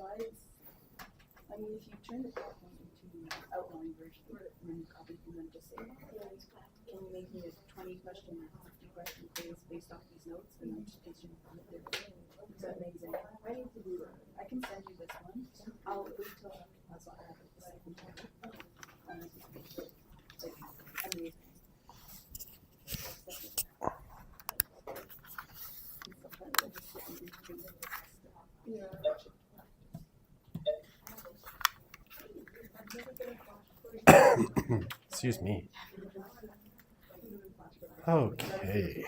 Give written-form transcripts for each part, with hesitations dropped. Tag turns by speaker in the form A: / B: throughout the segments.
A: slides. I mean, if you turn the PowerPoint into outline version and then you copy from them, just say, can you make me a 20-question or 50-question quiz based off these notes? And then just paste it in there. Is that amazing? I need to do that. I can send you this one. I'll wait till that's what I have at the second time. Like, amazing.
B: Excuse me. Okay.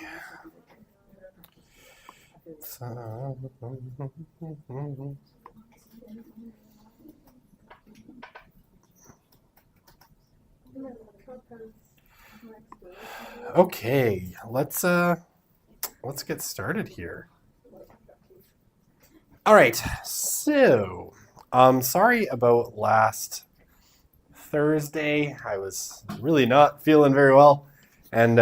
B: Okay, let's get started here. All right, so sorry about last Thursday. I was really not feeling very well, and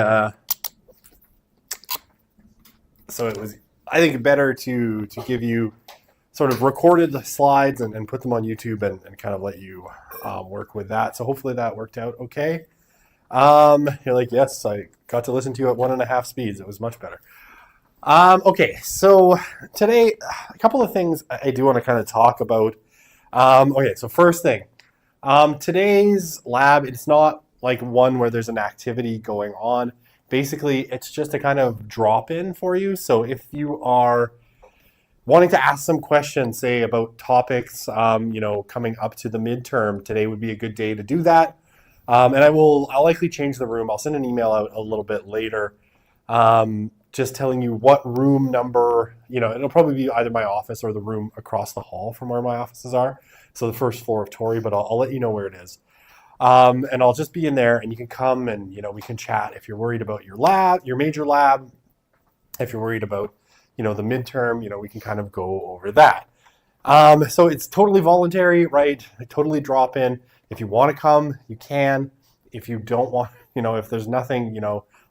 B: so it was, I think, better to give you sort of recorded the slides and put them on YouTube and kind of let you work with that. So hopefully that worked out okay. You're like, yes, I got to listen to you at 1.5 speeds. It was much better. Okay, so today, a couple of things I do want to kind of talk about. Okay, so first thing, today's lab, it's not like one where there's an activity going on. Basically, it's just a kind of drop-in for you. So if you are wanting to ask some questions, say about topics, coming up to the midterm, today would be a good day to do that. And I'll likely change the room. I'll send an email out a little bit later, just telling you what room number, it'll probably be either my office or the room across the hall from where my offices are. So the first floor of Torrey, but I'll let you know where it is. And I'll just be in there and you can come and, we can chat if you're worried about your lab, your major lab, if you're worried about, the midterm, we can kind of go over that. So it's totally voluntary, right? Totally drop in. If you want to come, you can. If you don't want, if there's nothing,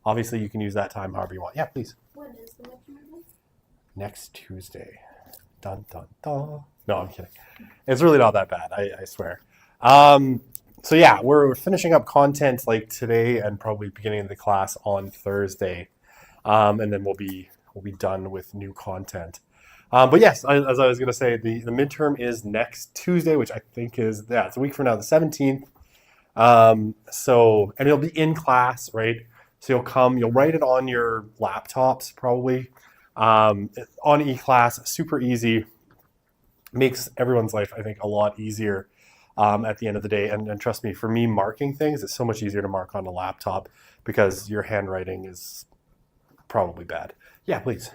B: obviously you can use that time however you want. Yeah, please.
C: When is the midterm?
B: Next Tuesday. Dun, dun, dun. No, I'm kidding. It's really not that bad, I swear. So yeah, we're finishing up content like today and probably beginning of the class on Thursday. And then we'll be done with new content. But yes, as I was going to say, the midterm is next Tuesday, which I think is, it's a week from now, the 17th. And it'll be in class, right? So you'll come, you'll write it on your laptops probably, on eClass, super easy. Makes everyone's life, I think, a lot easier at the end of the day. And trust me, for me, marking things, it's so much easier to mark on a laptop because your handwriting is probably bad. Yeah, please.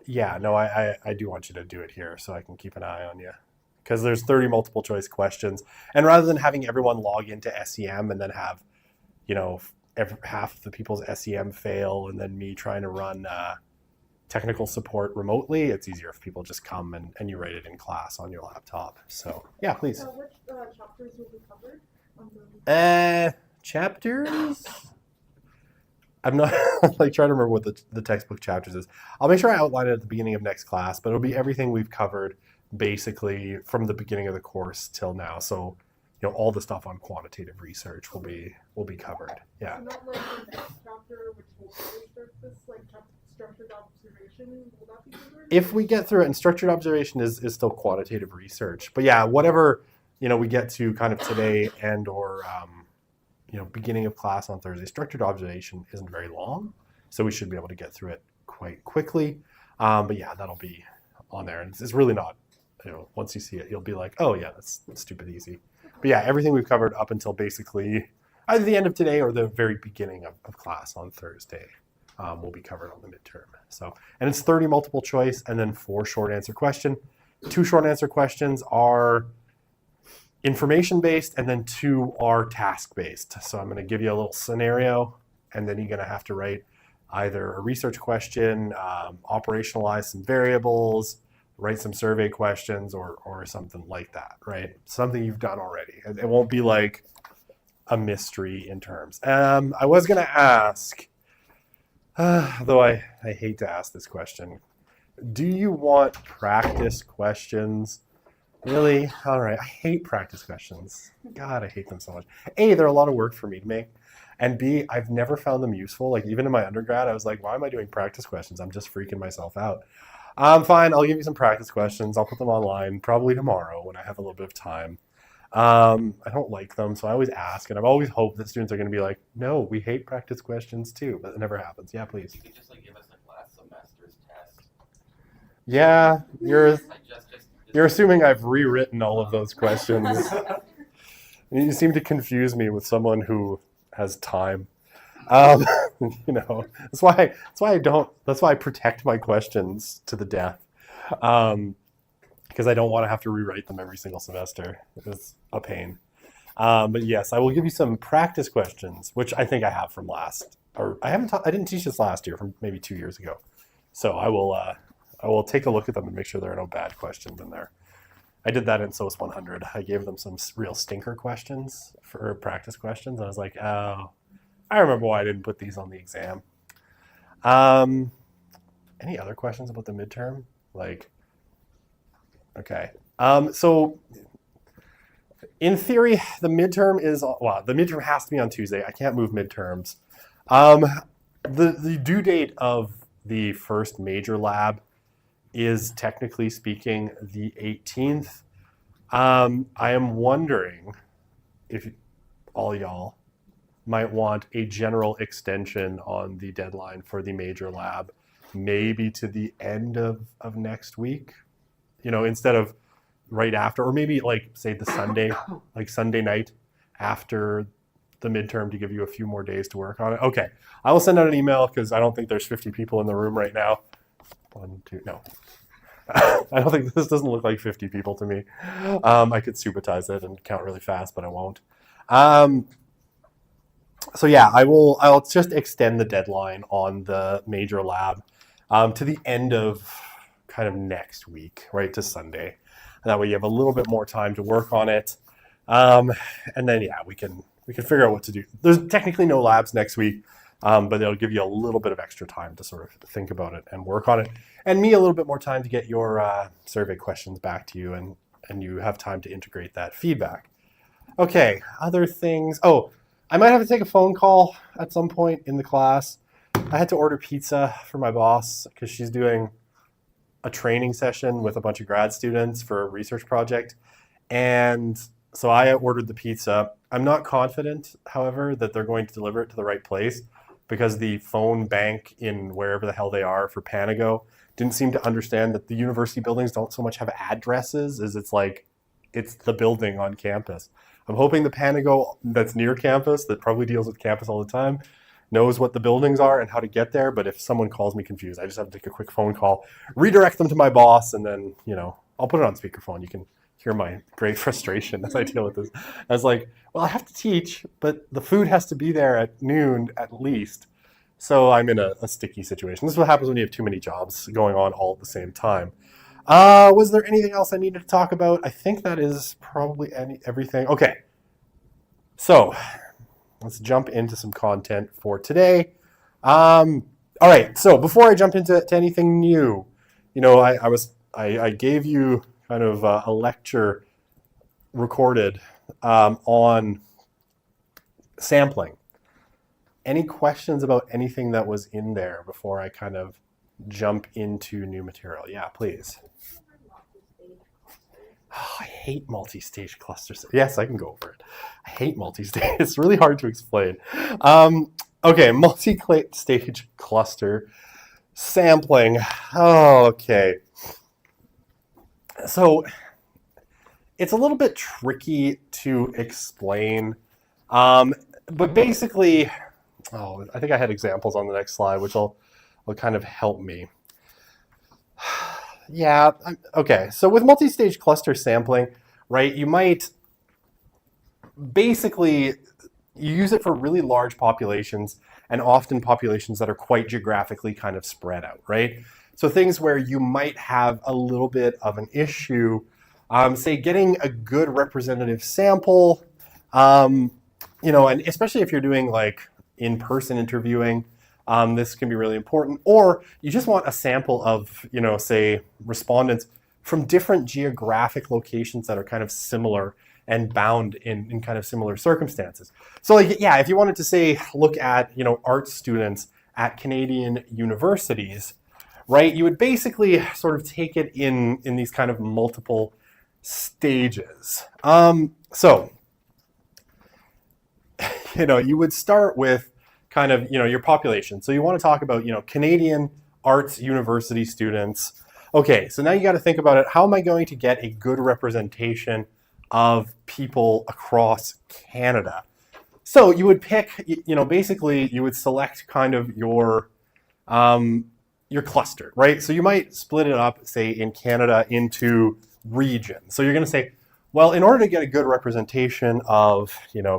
B: Yeah, no, I do want you to do it here so I can keep an eye on you. Because there's 30 multiple choice questions. And rather than having everyone log into SEM and then have, half of the people's SEM fail and then me trying to run technical support remotely, it's easier if people just come and you write it in class on your laptop. So, yeah, please.
C: So which chapters will be covered?
B: Chapters? I'm not trying to remember what the textbook chapters is. I'll make sure I outline it at the beginning of next class, but it'll be everything we've covered basically from the beginning of the course till now. So, all the stuff on quantitative research will be covered. Yeah.
C: So not like the next chapter, which will start this, like structured observation, will that be covered?
B: If we get through it, and structured observation is still quantitative research. But yeah, whatever, we get to kind of today and or beginning of class on Thursday, structured observation isn't very long, so we should be able to get through it quite quickly. But yeah, that'll be on there. And it's really not, once you see it, you'll be like, oh yeah, that's stupid easy. But yeah, everything we've covered up until basically either the end of today or the very beginning of class on Thursday will be covered on the midterm. So, and it's 30 multiple choice and then 4 short answer question. 2 short answer questions are information-based, and then 2 are task-based. So I'm going to give you a little scenario, and then you're going to have to write either a research question, operationalize some variables, write some survey questions, or something like that, right? Something you've done already. It won't be like a mystery in terms. I was going to ask, though I hate to ask this question, Do you want practice questions? Really? All right. I hate practice questions. God, I hate them so much. A, they're a lot of work for me to make. And B, I've never found them useful. Like even in my undergrad, I was like, why am I doing practice questions? I'm just freaking myself out. Fine, I'll give you some practice questions. I'll put them online probably tomorrow when I have a little bit of time. I don't like them, so I always ask, and I've always hoped that students are going to be like, no, we hate practice questions too, but it never happens. Yeah, please.
D: You could just like give us like last semester's test.
B: Yeah, you're
D: Like just
B: you're assuming I've rewritten all of those questions. You seem to confuse me with someone who has time. You know, that's why I protect my questions to the death. Because I don't want to have to rewrite them every single semester. It's a pain. But yes, I will give you some practice questions, which I think I have from last, or I didn't teach this last year, from maybe 2 years ago. So I will take a look at them and make sure there are no bad questions in there. I did that in SOS 100. I gave them some real stinker questions for practice questions. I was like, oh, I remember why I didn't put these on the exam. Any other questions about the midterm? Like, okay. So in theory, the midterm has to be on Tuesday. I can't move midterms. The due date of the first major lab is technically speaking the 18th. I am wondering if all y'all might want a general extension on the deadline for the major lab, maybe to the end of next week, you know, instead of right after, or maybe like say the Sunday, like Sunday night after the midterm to give you a few more days to work on it. Okay, I will send out an email because I don't think there's 50 people in the room right now. No. I don't think this doesn't look like 50 people to me. I could subitize it and count really fast, but I won't. So yeah, I'll just extend the deadline on the major lab to the end of kind of next week, right, to Sunday. And that way you have a little bit more time to work on it. And then yeah, we can figure out what to do. There's technically no labs next week, but it'll give you a little bit of extra time to sort of think about it and work on it. And me a little bit more time to get your survey questions back to you, and you have time to integrate that feedback. Okay, other things. Oh, I might have to take a phone call at some point in the class. I had to order pizza for my boss because she's doing a training session with a bunch of grad students for a research project. And so I ordered the pizza. I'm not confident, however, that they're going to deliver it to the right place because the phone bank in wherever the hell they are for Panago didn't seem to understand that the university buildings don't so much have addresses as it's the building on campus. I'm hoping the Panago that's near campus, that probably deals with campus all the time, knows what the buildings are and how to get there. But if someone calls me confused, I just have to take a quick phone call, redirect them to my boss, and then, you know, I'll put it on speakerphone. You can hear my great frustration as I deal with this. I was like, well, I have to teach, but the food has to be there at noon at least. So I'm in a sticky situation. This is what happens when you have too many jobs going on all at the same time. Was there anything else I needed to talk about? I think that is probably everything. Okay, so let's jump into some content for today. All right, so before I jump into anything new, you know, I gave you kind of a lecture recorded on sampling. Any questions about anything that was in there before I kind of jump into new material? Yeah, please. Oh, I hate multi-stage clusters. Yes, I can go over it. I hate multi-stage. It's really hard to explain. Okay, multi-stage cluster sampling. Oh, okay. So it's a little bit tricky to explain, but basically, I think I had examples on the next slide, which will kind of help me. Yeah, okay. So with multi-stage cluster sampling, right, you might basically use it for really large populations and often populations that are quite geographically kind of spread out, right? So things where you might have a little bit of an issue, say getting a good representative sample, you know, and especially if you're doing like in-person interviewing, This can be really important. Or you just want a sample of, say, respondents from different geographic locations that are kind of similar and bound in kind of similar circumstances. So like, yeah, if you wanted to say, look at, art students at Canadian universities, right, you would basically sort of take it in these kind of multiple stages. So, you would start with kind of, your population. So you want to talk about, Canadian arts university students. Okay, so now you got to think about it. How am I going to get a good representation of people across Canada? So you would pick, basically you would select kind of your cluster, right? So you might split it up, say in Canada, into regions. So you're going to say, well, in order to get a good representation of,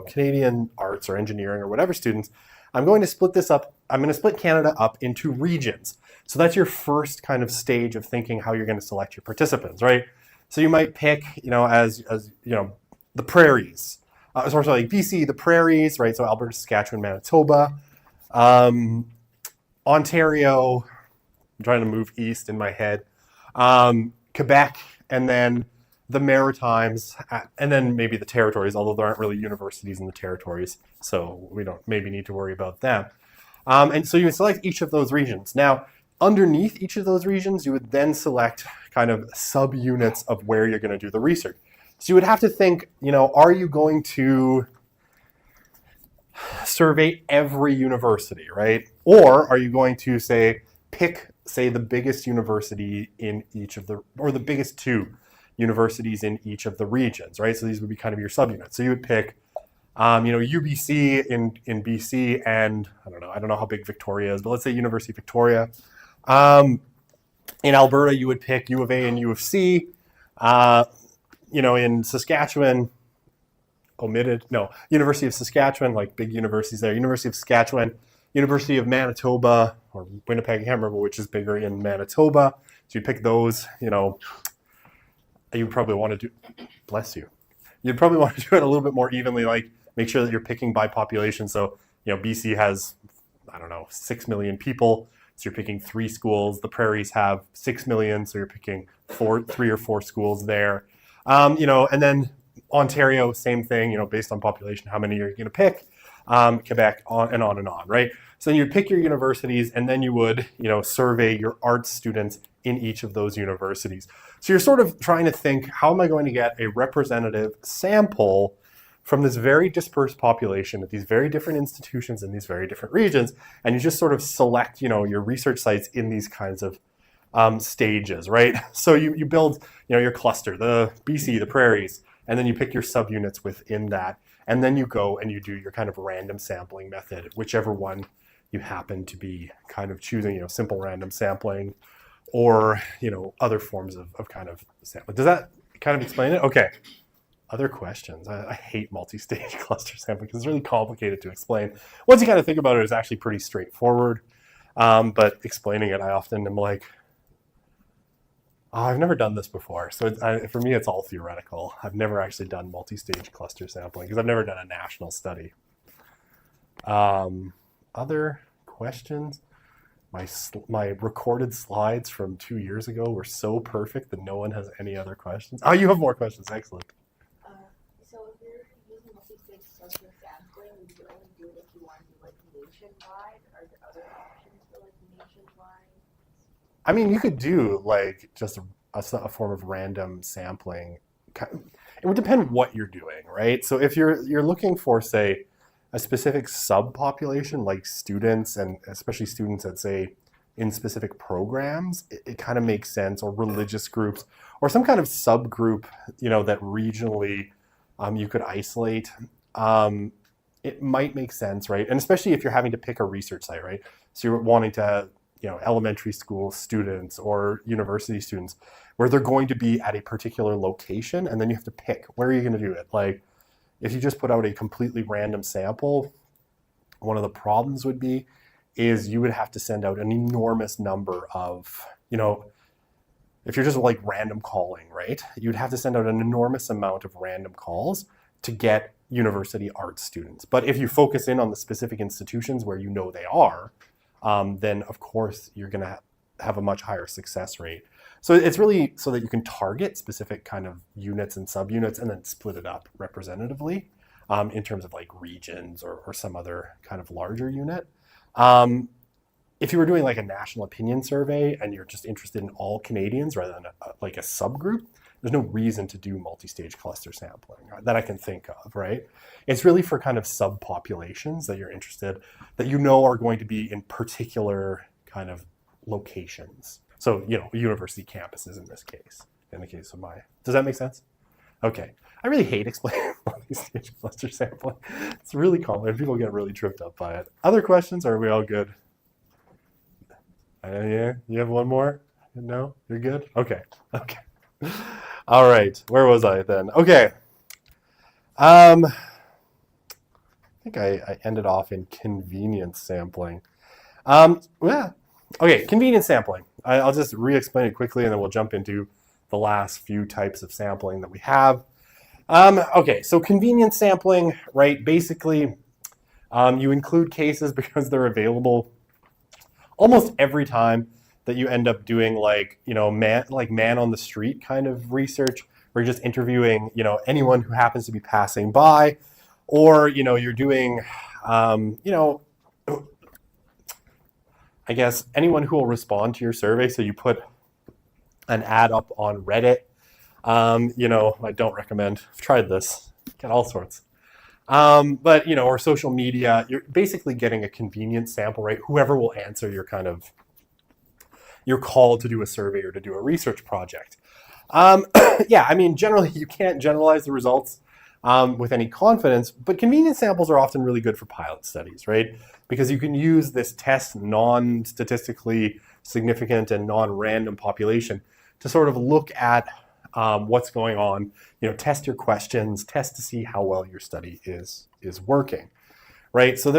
B: Canadian arts or engineering or whatever students, I'm going to split this up. I'm going to split Canada up into regions. So that's your first kind of stage of thinking how you're going to select your participants, right? So you might pick, as the prairies. Sorry, like BC, the prairies, right? So Alberta, Saskatchewan, Manitoba, Ontario. I'm trying to move east in my head. Quebec, and then the Maritimes, and then maybe the territories, although there aren't really universities in the territories, so we don't maybe need to worry about them. And so you would select each of those regions. Now, underneath each of those regions, you would then select kind of subunits of where you're going to do the research. So you would have to think, are you going to survey every university, right? Or are you going to pick the biggest university in each of or the biggest two universities in each of the regions, right? So these would be kind of your subunits. So you would pick, UBC in BC, and I don't know how big Victoria is, but let's say University of Victoria. In Alberta, you would pick U of A and U of C. In Saskatchewan, University of Saskatchewan, like big universities there. University of Saskatchewan, University of Manitoba, or Winnipeg, I can't remember which is bigger in Manitoba. So you pick those, you probably want to do, bless you. You'd probably want to do it a little bit more evenly, like make sure that you're picking by population. So, BC has, 6 million people. So you're picking 3 schools. The prairies have 6 million. So you're picking 3 or 4 schools there. And then Ontario, same thing, based on population, how many you're going to pick. Quebec, on and on, right? So then you'd pick your universities, and then you would, survey your arts students in each of those universities. So you're sort of trying to think, how am I going to get a representative sample from this very dispersed population at these very different institutions in these very different regions? And you just sort of select, your research sites in these kinds of stages, right? So you build, your cluster, the BC, the prairies, and then you pick your subunits within that. And then you go and you do your kind of random sampling method, whichever one you happen to be kind of choosing, simple random sampling or, other forms of kind of sampling. Does that kind of explain it? Okay. Other questions? I hate multi-stage cluster sampling because it's really complicated to explain. Once you kind of think about it, it's actually pretty straightforward. But explaining it, I often am like, I've never done this before. So for me, it's all theoretical. I've never actually done multi-stage cluster sampling because I've never done a national study. Other questions? My recorded slides from 2 years ago were so perfect that no one has any other questions. Oh, you have more questions. Excellent.
E: So if you're using multi-stage cluster sampling, would you only do it if you want to do nationwide? Are there other options for nationwide?
B: I mean, you could do just a form of random sampling. It would depend what you're doing, right? So if you're looking for, say, a specific subpopulation like students, and especially students that say in specific programs, it kind of makes sense, or religious groups, or some kind of subgroup, that regionally you could isolate. It might make sense, right? And especially if you're having to pick a research site, right? So you're wanting to, elementary school students or university students where they're going to be at a particular location, and then you have to pick where are you going to do it. Like if you just put out a completely random sample, one of the problems would be is you would have to send out an enormous number of, if you're just random calling, right? You'd have to send out an enormous amount of random calls to get university art students. But if you focus in on the specific institutions where they are, then of course you're going to have a much higher success rate. So it's really so that you can target specific kind of units and subunits and then split it up representatively in terms of like regions or some other kind of larger unit. If you were doing like a national opinion survey and you're just interested in all Canadians rather than like a subgroup, there's no reason to do multi-stage cluster sampling that I can think of, right? It's really for kind of subpopulations that you're interested, that you know are going to be in particular kind of locations. So, university campuses in this case, in the case of does that make sense? Okay. I really hate explaining multi-stage cluster sampling. It's really common. People get really tripped up by it. Other questions? Or are we all good? Yeah, you have one more? No? You're good? Okay. All right. Where was I then? Okay. I think I ended off in convenience sampling. Yeah. Okay, convenience sampling. I'll just re-explain it quickly and then we'll jump into the last few types of sampling that we have. Okay, so convenience sampling, right? Basically, you include cases because they're available almost every time that you end up doing man on the street kind of research, where you're just interviewing, anyone who happens to be passing by, or, you're doing, I guess anyone who will respond to your survey. So you put an ad up on Reddit. I don't recommend. I've tried this. Get all sorts. But or social media. You're basically getting a convenience sample, right? Whoever will answer your call to do a survey or to do a research project. Yeah, I mean, generally you can't generalize the results with any confidence, but convenience samples are often really good for pilot studies, right? Because you can use this test non-statistically significant and non-random population to sort of look at what's going on, test your questions, test to see how well your study is working, right? So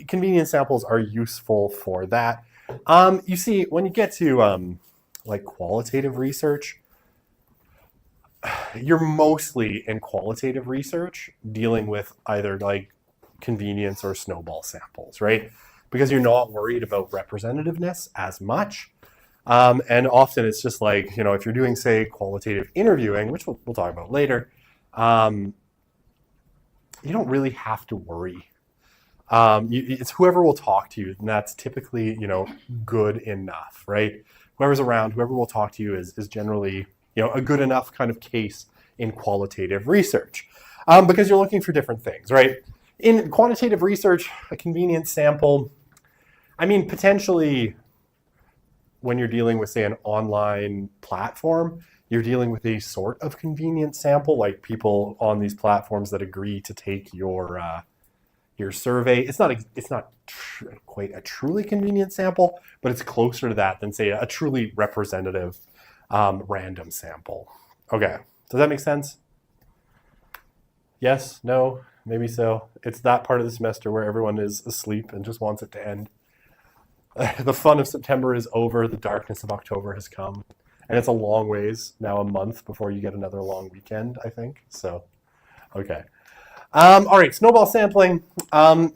B: convenience samples are useful for that. You see, when you get to like qualitative research, you're mostly in qualitative research dealing with either like convenience or snowball samples, right? Because you're not worried about representativeness as much. And often it's just like, if you're doing, say, qualitative interviewing, which we'll talk about later, you don't really have to worry. It's whoever will talk to you, and that's typically, good enough, right? Whoever's around, whoever will talk to you is generally, a good enough kind of case in qualitative research, because you're looking for different things, right? In quantitative research, a convenience sample, I mean, potentially when you're dealing with, say, an online platform, you're dealing with a sort of convenience sample, like people on these platforms that agree to take your survey. It's not quite a truly convenient sample, but it's closer to that than, say, a truly representative random sample. Okay, does that make sense? Yes? No? Maybe so. It's that part of the semester where everyone is asleep and just wants it to end. The fun of September is over. The darkness of October has come. And it's a long ways, now a month before you get another long weekend, I think. So, okay. All right, snowball sampling.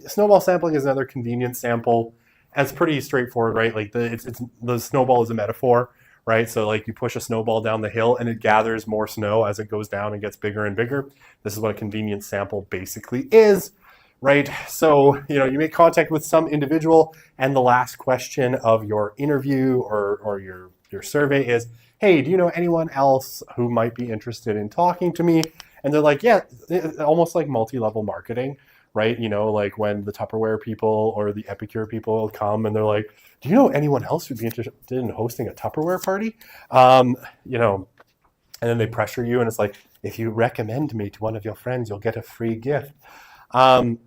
B: Snowball sampling is another convenience sample. And it's pretty straightforward, right? Like the snowball is a metaphor, right? So like you push a snowball down the hill and it gathers more snow as it goes down and gets bigger and bigger. This is what a convenience sample basically is, right? So, you make contact with some individual and the last question of your interview or your survey is, hey, do you know anyone else who might be interested in talking to me? And they're like, yeah, almost like multi-level marketing, right? Like when the Tupperware people or the Epicure people come and they're like, do you know anyone else who'd be interested in hosting a Tupperware party? And then they pressure you and it's like, if you recommend me to one of your friends, you'll get a free gift. That's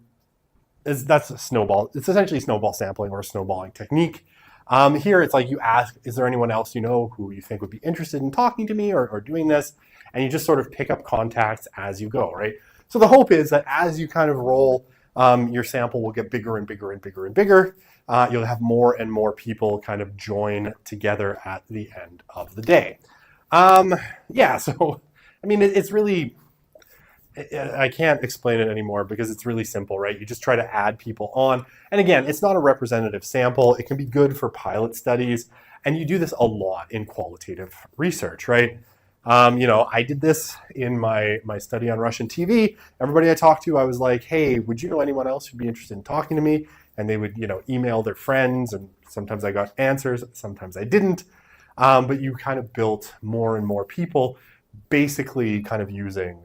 B: a snowball. It's essentially snowball sampling or a snowballing technique. Here it's like you ask, is there anyone else who you think would be interested in talking to me or doing this? And you just sort of pick up contacts as you go, right? So the hope is that as you kind of roll, your sample will get bigger and bigger and bigger and bigger. You'll have more and more people kind of join together at the end of the day. Yeah, so, I mean, it's really I can't explain it anymore because it's really simple, right? You just try to add people on. And again, it's not a representative sample. It can be good for pilot studies. And you do this a lot in qualitative research, right? I did this in my study on Russian TV. Everybody I talked to, I was like, hey, would you know anyone else who'd be interested in talking to me? And they would, email their friends. And sometimes I got answers, sometimes I didn't. But you kind of built more and more people basically kind of using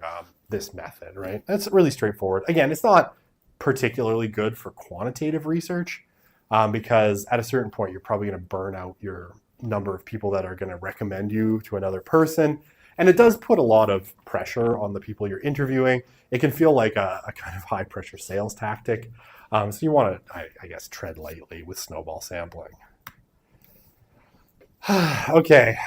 B: this method, right? That's really straightforward. Again, it's not particularly good for quantitative research because at a certain point, you're probably going to burn out your number of people that are going to recommend you to another person. And it does put a lot of pressure on the people you're interviewing. It can feel like a kind of high pressure sales tactic. So you want to, I guess, tread lightly with snowball sampling. Okay.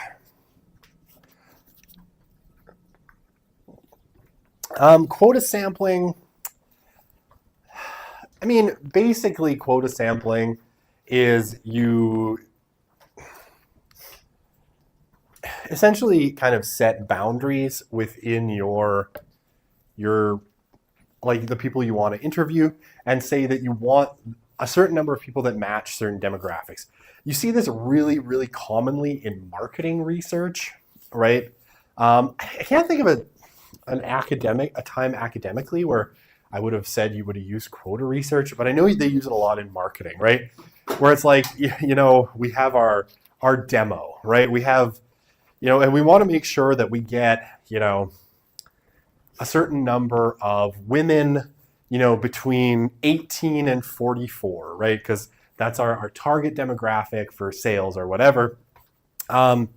B: Quota sampling. I mean, basically quota sampling is you essentially kind of set boundaries within your like the people you want to interview and say that you want a certain number of people that match certain demographics. You see this really, really commonly in marketing research, right? I can't think of a time academically where I would have said you would have used quota research, but I know they use it a lot in marketing, right? Where it's like, we have our demo, right? We have, and we want to make sure that we get, a certain number of women, between 18 and 44, right? Because that's our target demographic for sales or whatever. And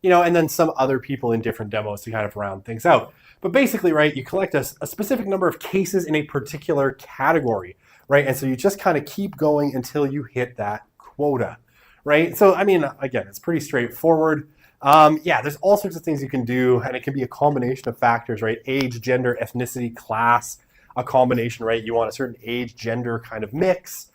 B: then some other people in different demos to kind of round things out. But basically, right, you collect a specific number of cases in a particular category, right? And so you just kind of keep going until you hit that quota, right? So, I mean, again, it's pretty straightforward. There's all sorts of things you can do, and it can be a combination of factors, right? Age, gender, ethnicity, class, a combination, right? You want a certain age, gender kind of mix.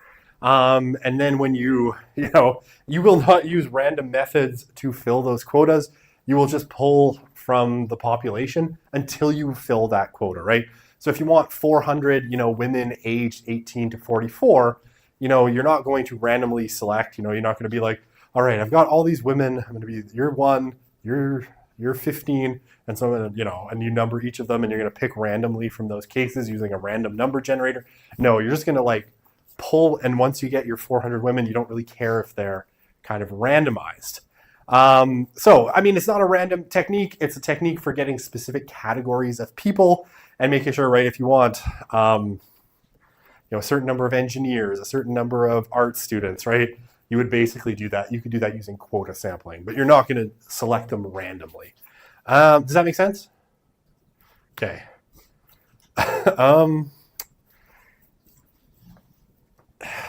B: And then when you will not use random methods to fill those quotas. You will just pull from the population until you fill that quota, right? So if you want 400, women aged 18 to 44, you're not going to randomly select, you're not going to be like, all right, I've got all these women. I'm going to be, you're 1, you're 15. And so, and you number each of them and you're going to pick randomly from those cases using a random number generator. No, you're just going to pull. And once you get your 400 women, you don't really care if they're kind of randomized. It's not a random technique. It's a technique for getting specific categories of people and making sure, right, if you want, a certain number of engineers, a certain number of art students, right, you would basically do that. You could do that using quota sampling, but you're not going to select them randomly. Does that make sense? Okay.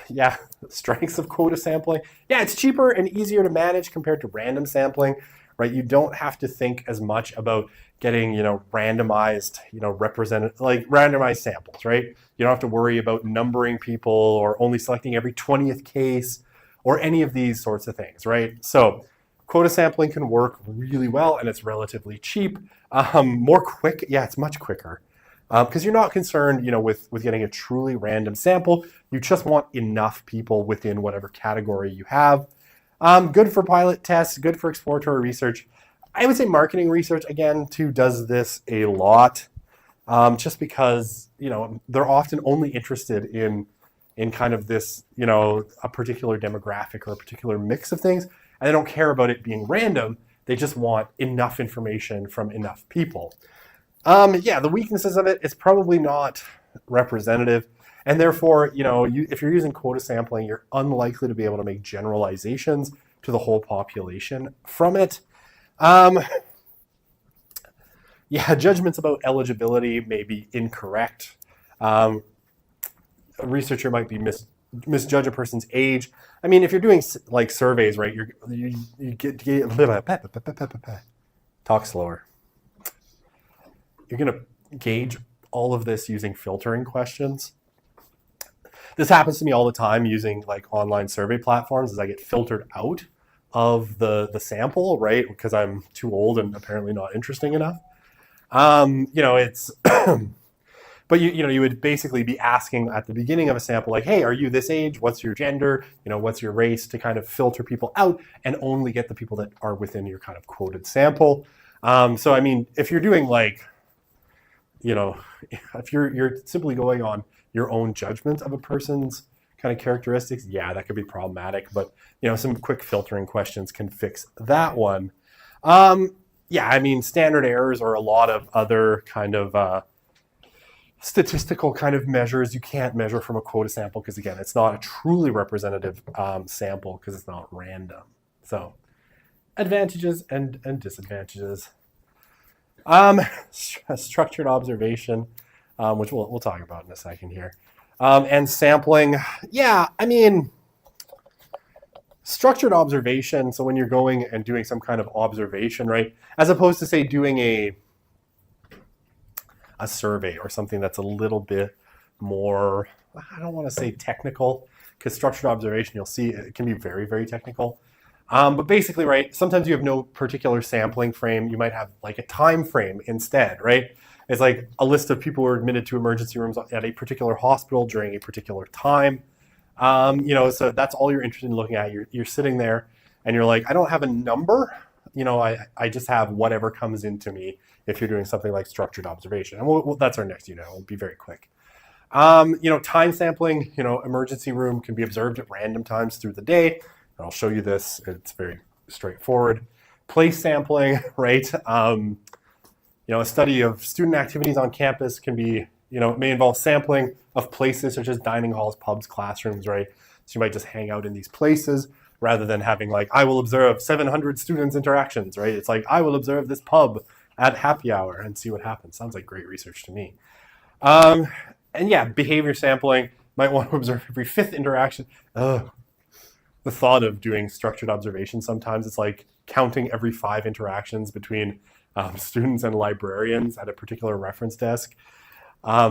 B: Yeah, strengths of quota sampling. Yeah, it's cheaper and easier to manage compared to random sampling, right? You don't have to think as much about getting, randomized, randomized samples, right? You don't have to worry about numbering people or only selecting every 20th case or any of these sorts of things, right? So quota sampling can work really well and it's relatively cheap. More quick, yeah, it's much quicker. Because you're not concerned, with getting a truly random sample. You just want enough people within whatever category you have. Good for pilot tests, good for exploratory research. I would say marketing research, again, too, does this a lot. Just because, they're often only interested in kind of this, a particular demographic or a particular mix of things. And they don't care about it being random. They just want enough information from enough people. The weaknesses of it is probably not representative. And therefore, if you're using quota sampling, you're unlikely to be able to make generalizations to the whole population from it. Judgments about eligibility may be incorrect. A researcher might be misjudge a person's age. I mean, if you're doing surveys, right, you get talk slower. You're going to gauge all of this using filtering questions. This happens to me all the time using online survey platforms as I get filtered out of the sample, right? Because I'm too old and apparently not interesting enough. It's but you would basically be asking at the beginning of a sample, like, hey, are you this age? What's your gender? What's your race, to kind of filter people out and only get the people that are within your kind of quoted sample. So, I mean, if you're doing like, if you're simply going on your own judgment of a person's kind of characteristics, yeah, that could be problematic. But, some quick filtering questions can fix that one. Yeah, I mean, standard errors or a lot of other kind of statistical kind of measures you can't measure from a quota sample because, again, it's not a truly representative sample because it's not random. So advantages and disadvantages. Structured observation, which we'll talk about in a second here. And sampling, yeah, I mean, structured observation, so when you're going and doing some kind of observation, right, as opposed to, say, doing a survey or something that's a little bit more, I don't want to say technical, because structured observation, you'll see it can be very, very technical. But basically, right, sometimes you have no particular sampling frame. You might have like a time frame instead, right? It's like a list of people who are admitted to emergency rooms at a particular hospital during a particular time. So that's all you're interested in looking at. You're sitting there and you're like, I don't have a number. I just have whatever comes into me if you're doing something like structured observation. And that's our next unit. We'll be very quick. Time sampling, emergency room can be observed at random times through the day. And I'll show you this. It's very straightforward. Place sampling, right? A study of student activities on campus can be, may involve sampling of places such as dining halls, pubs, classrooms, right? So you might just hang out in these places rather than having like, I will observe 700 students' interactions, right? It's like, I will observe this pub at happy hour and see what happens. Sounds like great research to me. And yeah, behavior sampling, might want to observe every 5th interaction. The thought of doing structured observation, sometimes it's like counting every 5 interactions between students and librarians at a particular reference desk.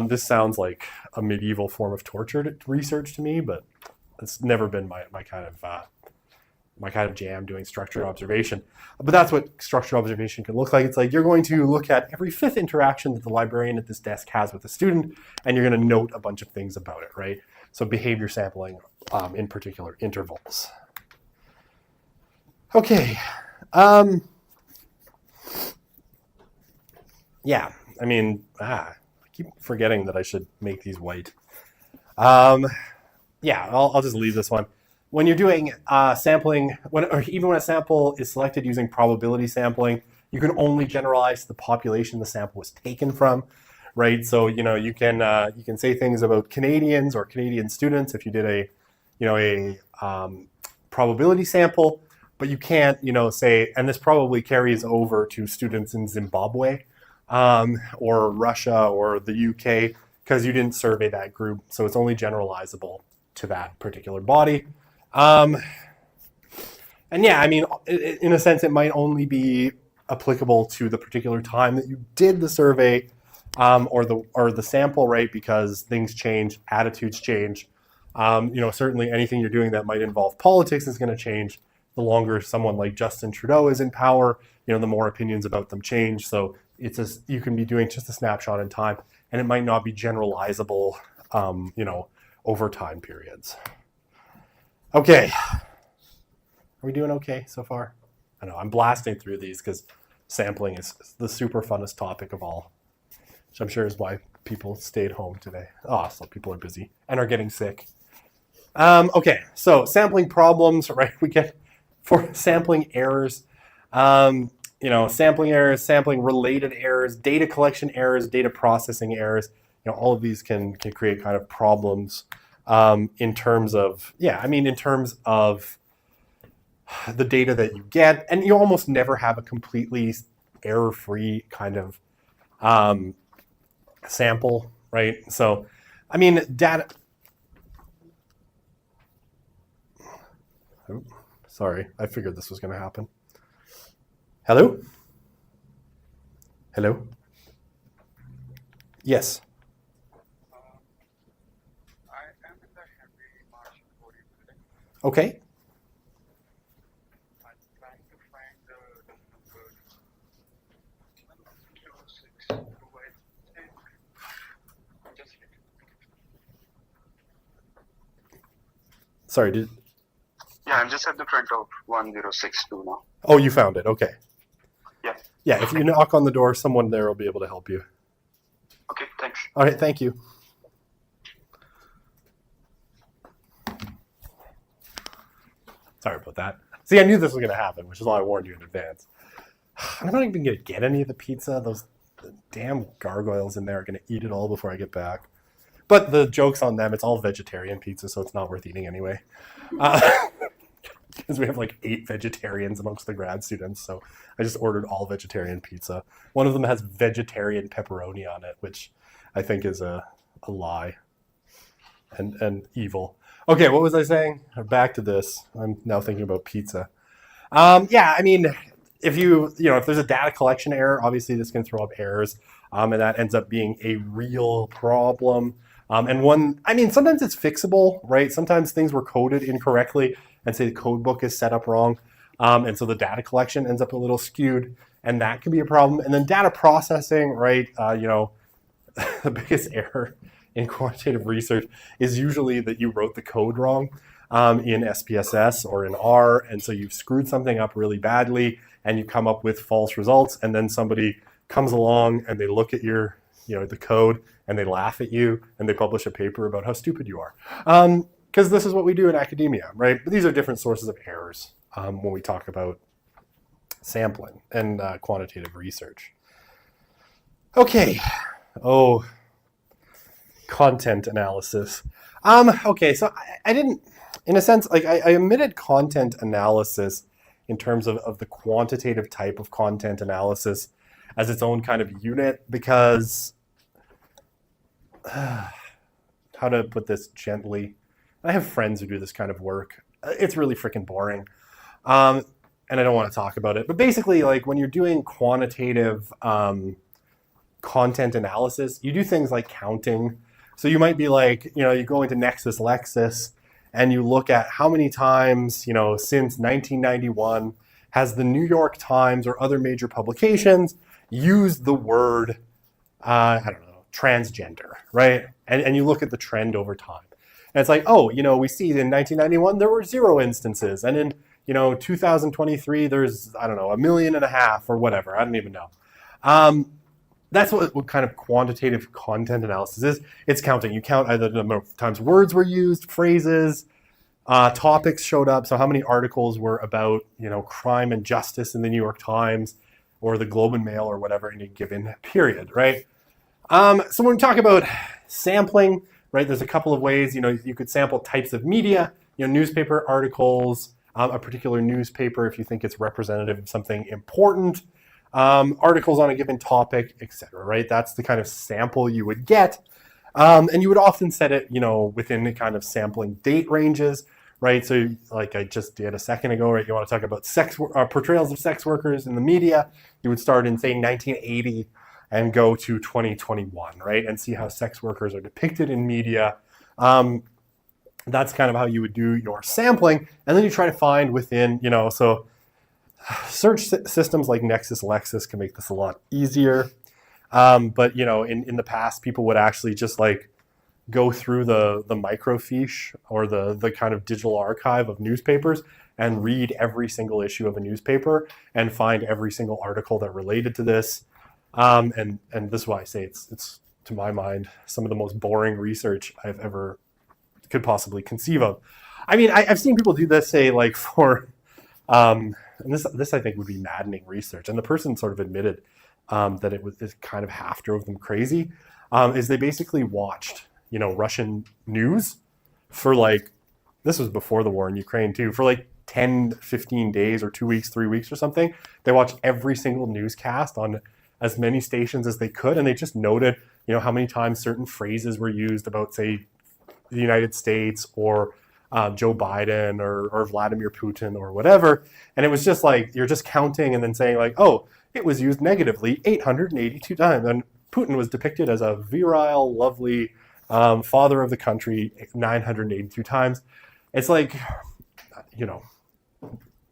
B: This sounds like a medieval form of torture research to me, but it's never been my kind of jam, doing structured observation. But that's what structured observation can look like. It's like you're going to look at every 5th interaction that the librarian at this desk has with a student, and you're going to note a bunch of things about it, right? So behavior sampling in particular intervals. Okay. Yeah, I mean, I keep forgetting that I should make these white. Yeah, I'll just leave this one. When you're doing sampling, even when a sample is selected using probability sampling, you can only generalize the population the sample was taken from, right? So you can say things about Canadians or Canadian students if you did a probability sample, but you can't say, and this probably carries over to students in Zimbabwe or Russia or the UK because you didn't survey that group, so it's only generalizable to that particular body. And yeah, I mean, in a sense, it might only be applicable to the particular time that you did the survey or the sample, right? Because things change, attitudes change. Certainly anything you're doing that might involve politics is going to change. The longer someone like Justin Trudeau is in power, the more opinions about them change. So you can be doing just a snapshot in time, and it might not be generalizable, over time periods. Okay. Are we doing okay so far? I know I'm blasting through these because sampling is the super funnest topic of all, which I'm sure is why people stayed home today. So people are busy and are getting sick. Okay, so sampling problems, right? We get for sampling errors, sampling errors, sampling related errors, data collection errors, data processing errors. All of these can create kind of problems in terms of the data that you get, and you almost never have a completely error-free kind of sample, right? So, I mean, data. Oh, sorry, I figured this was going to happen. Hello? Hello? Yes.
F: I am in the Henry Marshall Boarding building.
B: Okay.
F: I'm trying to find the number 106, who I think
B: Sorry, did
F: Yeah, I'm just at the front of 1062 now.
B: oh you found it? Okay.
F: Yeah.
B: Yeah, if you knock on the door, someone there will be able to help you.
F: Okay, thanks.
B: All right, thank you. Sorry about that. See, I knew this was going to happen, which is why I warned you in advance. I'm not even going to get any of the pizza. Those damn gargoyles in there are going to eat it all before I get back. But the joke's on them. It's all vegetarian pizza, so it's not worth eating anyway. Because we have like 8 vegetarians amongst the grad students, so I just ordered all vegetarian pizza. One of them has vegetarian pepperoni on it, which I think is a lie and evil. Okay, what was I saying? Back to this. I'm now thinking about pizza. Yeah, I mean, if if there's a data collection error, obviously this can throw up errors, and that ends up being a real problem. And one, I mean, sometimes it's fixable, right? Sometimes things were coded incorrectly, and say the code book is set up wrong, and so the data collection ends up a little skewed, and that can be a problem. And then data processing, right? The biggest error in quantitative research is usually that you wrote the code wrong in SPSS or in R, and so you've screwed something up really badly, and you come up with false results, and then somebody comes along and they look at your, the code, and they laugh at you, and they publish a paper about how stupid you are. Because this is what we do in academia, right? But these are different sources of errors when we talk about sampling and quantitative research. Okay. Oh, content analysis. Okay, so I didn't, in a sense, like I omitted content analysis in terms of the quantitative type of content analysis as its own kind of unit because, how to put this gently, I have friends who do this kind of work. It's really freaking boring. And I don't want to talk about it. But basically, like when you're doing quantitative content analysis, you do things like counting. So you might be like, you go into Nexus Lexis and you look at how many times, since 1991 has the New York Times or other major publications used the word, transgender, right? And you look at the trend over time. And it's like, we see in 1991 there were 0 instances. And in, 2023 there's, 1.5 million or whatever. I don't even know. That's what kind of quantitative content analysis is. It's counting. You count either the number of times words were used, phrases, topics showed up. So how many articles were about, crime and justice in the New York Times or the Globe and Mail or whatever in a given period, right? So when we talk about sampling, right, there's a couple of ways. You could sample types of media, newspaper articles, a particular newspaper if you think it's representative of something important. Articles on a given topic, etc. Right? That's the kind of sample you would get. And you would often set it, within the kind of sampling date ranges, right? So like I just did a second ago, right? You want to talk about portrayals of sex workers in the media. You would start in, say, 1980 and go to 2021, right? And see how sex workers are depicted in media. That's kind of how you would do your sampling. And then you try to find within, so search systems like Nexus Lexis can make this a lot easier. But, in the past, people would actually just like go through the microfiche or the kind of digital archive of newspapers and read every single issue of a newspaper and find every single article that related to this. And this is why I say it's to my mind, some of the most boring research I've ever could possibly conceive of. I mean, I've seen people do this, say, like for, and this I think would be maddening research. And the person sort of admitted that it kind of half drove them crazy, is they basically watched, Russian news for like, this was before the war in Ukraine too, for like 10, 15 days or 2 weeks, 3 weeks or something. They watched every single newscast on as many stations as they could. And they just noted, how many times certain phrases were used about, say, the United States or Joe Biden or Vladimir Putin or whatever. And it was just like, you're just counting and then saying like, oh, it was used negatively 882 times. And Putin was depicted as a virile, lovely father of the country 982 times. It's like,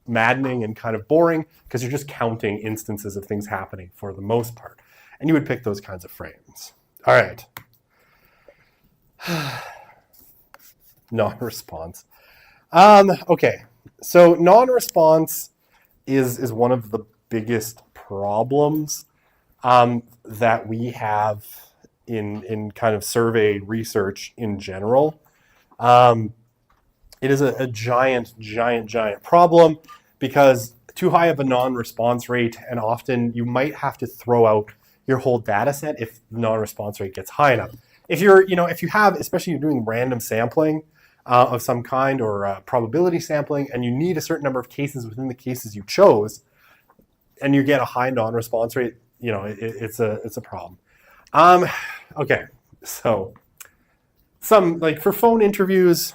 B: maddening and kind of boring because you're just counting instances of things happening for the most part. And you would pick those kinds of frames. All right. Non-response. Okay, so non-response is one of the biggest problems that we have in kind of survey research in general. It is a giant problem because too high of a non-response rate, and often you might have to throw out your whole data set if the non-response rate gets high enough. If if you have, especially you're doing random sampling of some kind or probability sampling, and you need a certain number of cases within the cases you chose, and you get a high non-response rate, it's a problem. Okay, so some like for phone interviews,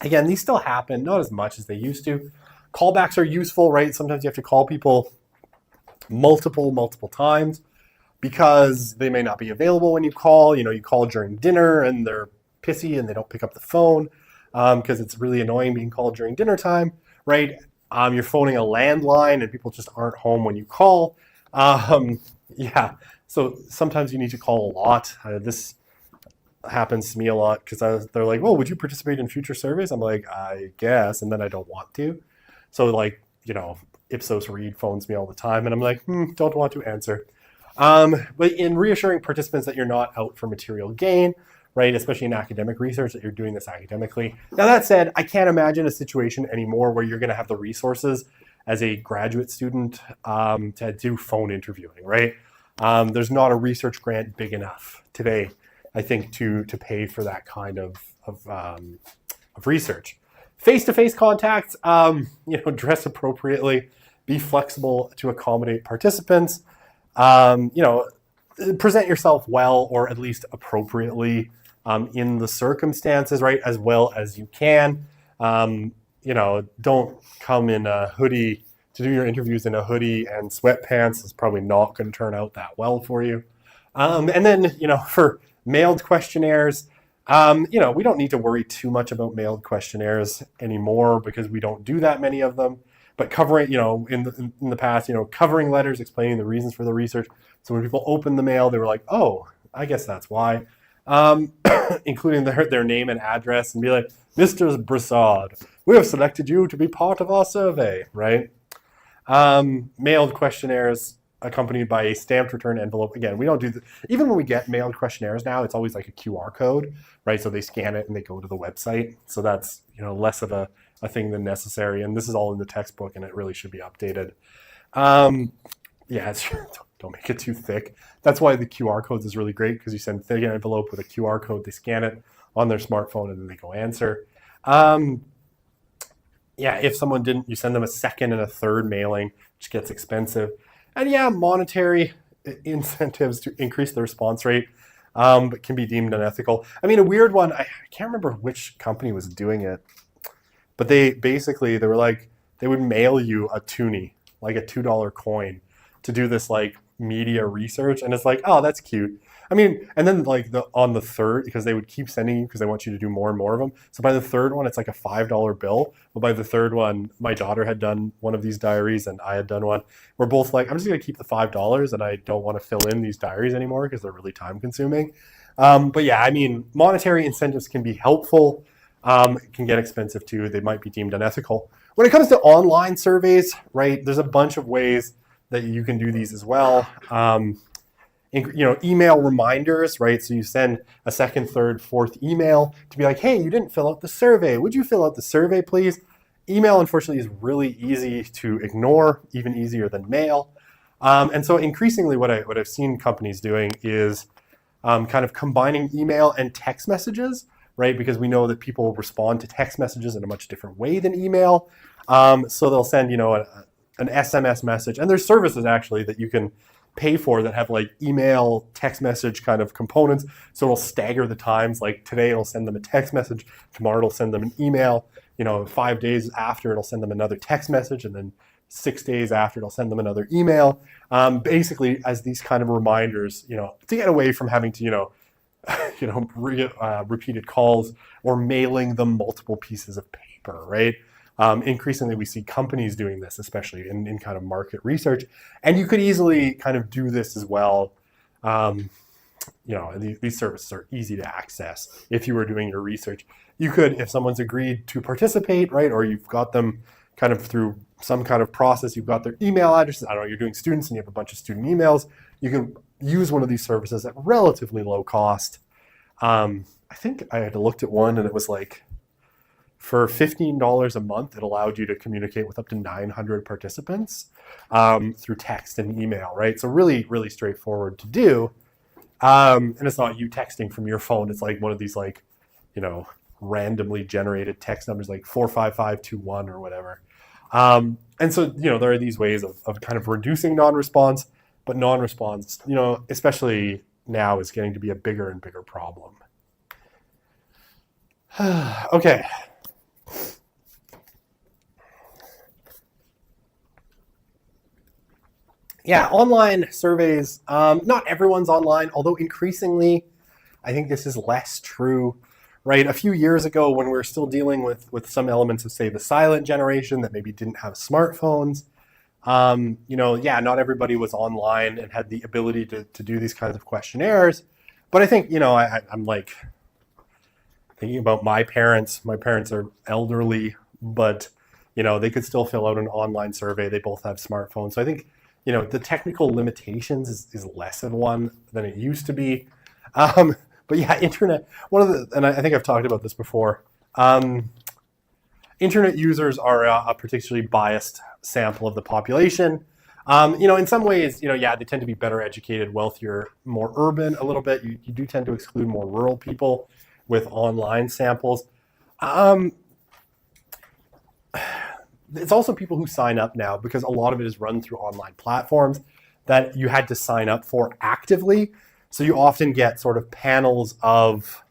B: again, these still happen, not as much as they used to. Callbacks are useful, right? Sometimes you have to call people multiple times because they may not be available when you call. You call during dinner and they're pissy and they don't pick up the phone because it's really annoying being called during dinner time, right? You're phoning a landline and people just aren't home when you call. Yeah, so sometimes you need to call a lot. This happens to me a lot because they're like, "Oh, would you participate in future surveys?" I'm like, "I guess," and then I don't want to. So like, Ipsos Reid phones me all the time, and I'm like, don't want to answer. But in reassuring participants that you're not out for material gain, right, especially in academic research, that you're doing this academically. Now that said, I can't imagine a situation anymore where you're going to have the resources as a graduate student to do phone interviewing, right? There's not a research grant big enough today, I think, to pay for that kind of research. Face-to-face contacts, dress appropriately, be flexible to accommodate participants, present yourself well or at least appropriately in the circumstances, right, as well as you can. Don't come in a hoodie to do your interviews in a hoodie and sweatpants. It's probably not going to turn out that well for you. And then, for mailed questionnaires, we don't need to worry too much about mailed questionnaires anymore because we don't do that many of them. But covering, in the past, covering letters, explaining the reasons for the research. So when people open the mail, they were like, "Oh, I guess that's why." Including their name and address, and be like, "Mr. Broussard, we have selected you to be part of our survey," right? Mailed questionnaires accompanied by a stamped return envelope. Again, we don't do even when we get mailed questionnaires now, it's always like a QR code, right? So they scan it and they go to the website. So that's, less of a thing than necessary. And this is all in the textbook and it really should be updated. Don't make it too thick. That's why the QR codes is really great because you send thick envelope with a QR code, they scan it on their smartphone and then they go answer. If someone didn't, you send them a second and a third mailing, which gets expensive. And monetary incentives to increase the response rate, but can be deemed unethical. I mean, a weird one, I can't remember which company was doing it, but they were like, they would mail you a toonie, like a $2 coin, to do this like media research. And it's like, oh, that's cute. I mean, and then like on the third, because they would keep sending you because they want you to do more and more of them. So by the third one, it's like a $5 bill. But by the third one, my daughter had done one of these diaries and I had done one. We're both like, I'm just going to keep the $5 and I don't want to fill in these diaries anymore because they're really time consuming. But yeah, I mean, monetary incentives can be helpful. It can get expensive too. They might be deemed unethical. When it comes to online surveys, right, there's a bunch of ways that you can do these as well. Email reminders, right? So you send a second, third, fourth email to be like, hey, you didn't fill out the survey. Would you fill out the survey, please? Email, unfortunately, is really easy to ignore, even easier than mail. And so increasingly what I've seen companies doing is kind of combining email and text messages, right? Because we know that people respond to text messages in a much different way than email. So they'll send, an SMS message. And there's services actually that you can pay for that have like email, text message kind of components. So it'll stagger the times. Like today it'll send them a text message. Tomorrow it'll send them an email. 5 days after it'll send them another text message. And then 6 days after it'll send them another email. Basically as these kind of reminders, to get away from having to, repeated calls or mailing them multiple pieces of paper, right? Increasingly, we see companies doing this, especially in kind of market research. And you could easily kind of do this as well. these services are easy to access if you were doing your research. You could, if someone's agreed to participate, right, or you've got them kind of through some kind of process, you've got their email addresses, I don't know, you're doing students and you have a bunch of student emails, you can use one of these services at relatively low cost. I think I had looked at one and it was like, for $15 a month, it allowed you to communicate with up to 900 participants through text and email, right? So really, really straightforward to do. And it's not you texting from your phone. It's like one of these randomly generated text numbers like 45521 or whatever. And so, there are these ways of kind of reducing non-response, but non-response, especially now is getting to be a bigger and bigger problem. Okay. Yeah, online surveys, not everyone's online, although increasingly, I think this is less true, right? A few years ago when we were still dealing with some elements of, say, the silent generation that maybe didn't have smartphones, not everybody was online and had the ability to do these kinds of questionnaires. But I think, I'm like thinking about my parents. My parents are elderly, but, they could still fill out an online survey. They both have smartphones. So I think, the technical limitations is less of one than it used to be. But yeah, internet, and I think I've talked about this before, internet users are a particularly biased sample of the population. In some ways, they tend to be better educated, wealthier, more urban a little bit. You do tend to exclude more rural people with online samples. It's also people who sign up now because a lot of it is run through online platforms that you had to sign up for actively. So you often get sort of panels of,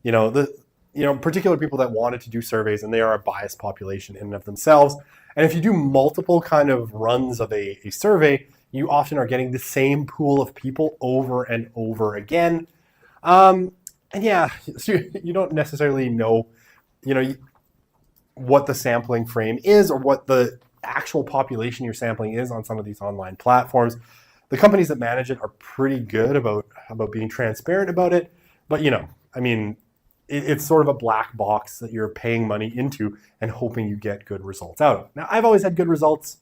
B: particular people that wanted to do surveys, and they are a biased population in and of themselves. And if you do multiple kind of runs of a survey, you often are getting the same pool of people over and over again. So you don't necessarily know, what the sampling frame is or what the actual population you're sampling is on some of these online platforms. The companies that manage it are pretty good about being transparent about it, but it's sort of a black box that you're paying money into and hoping you get good results out of. Now, I've always had good results.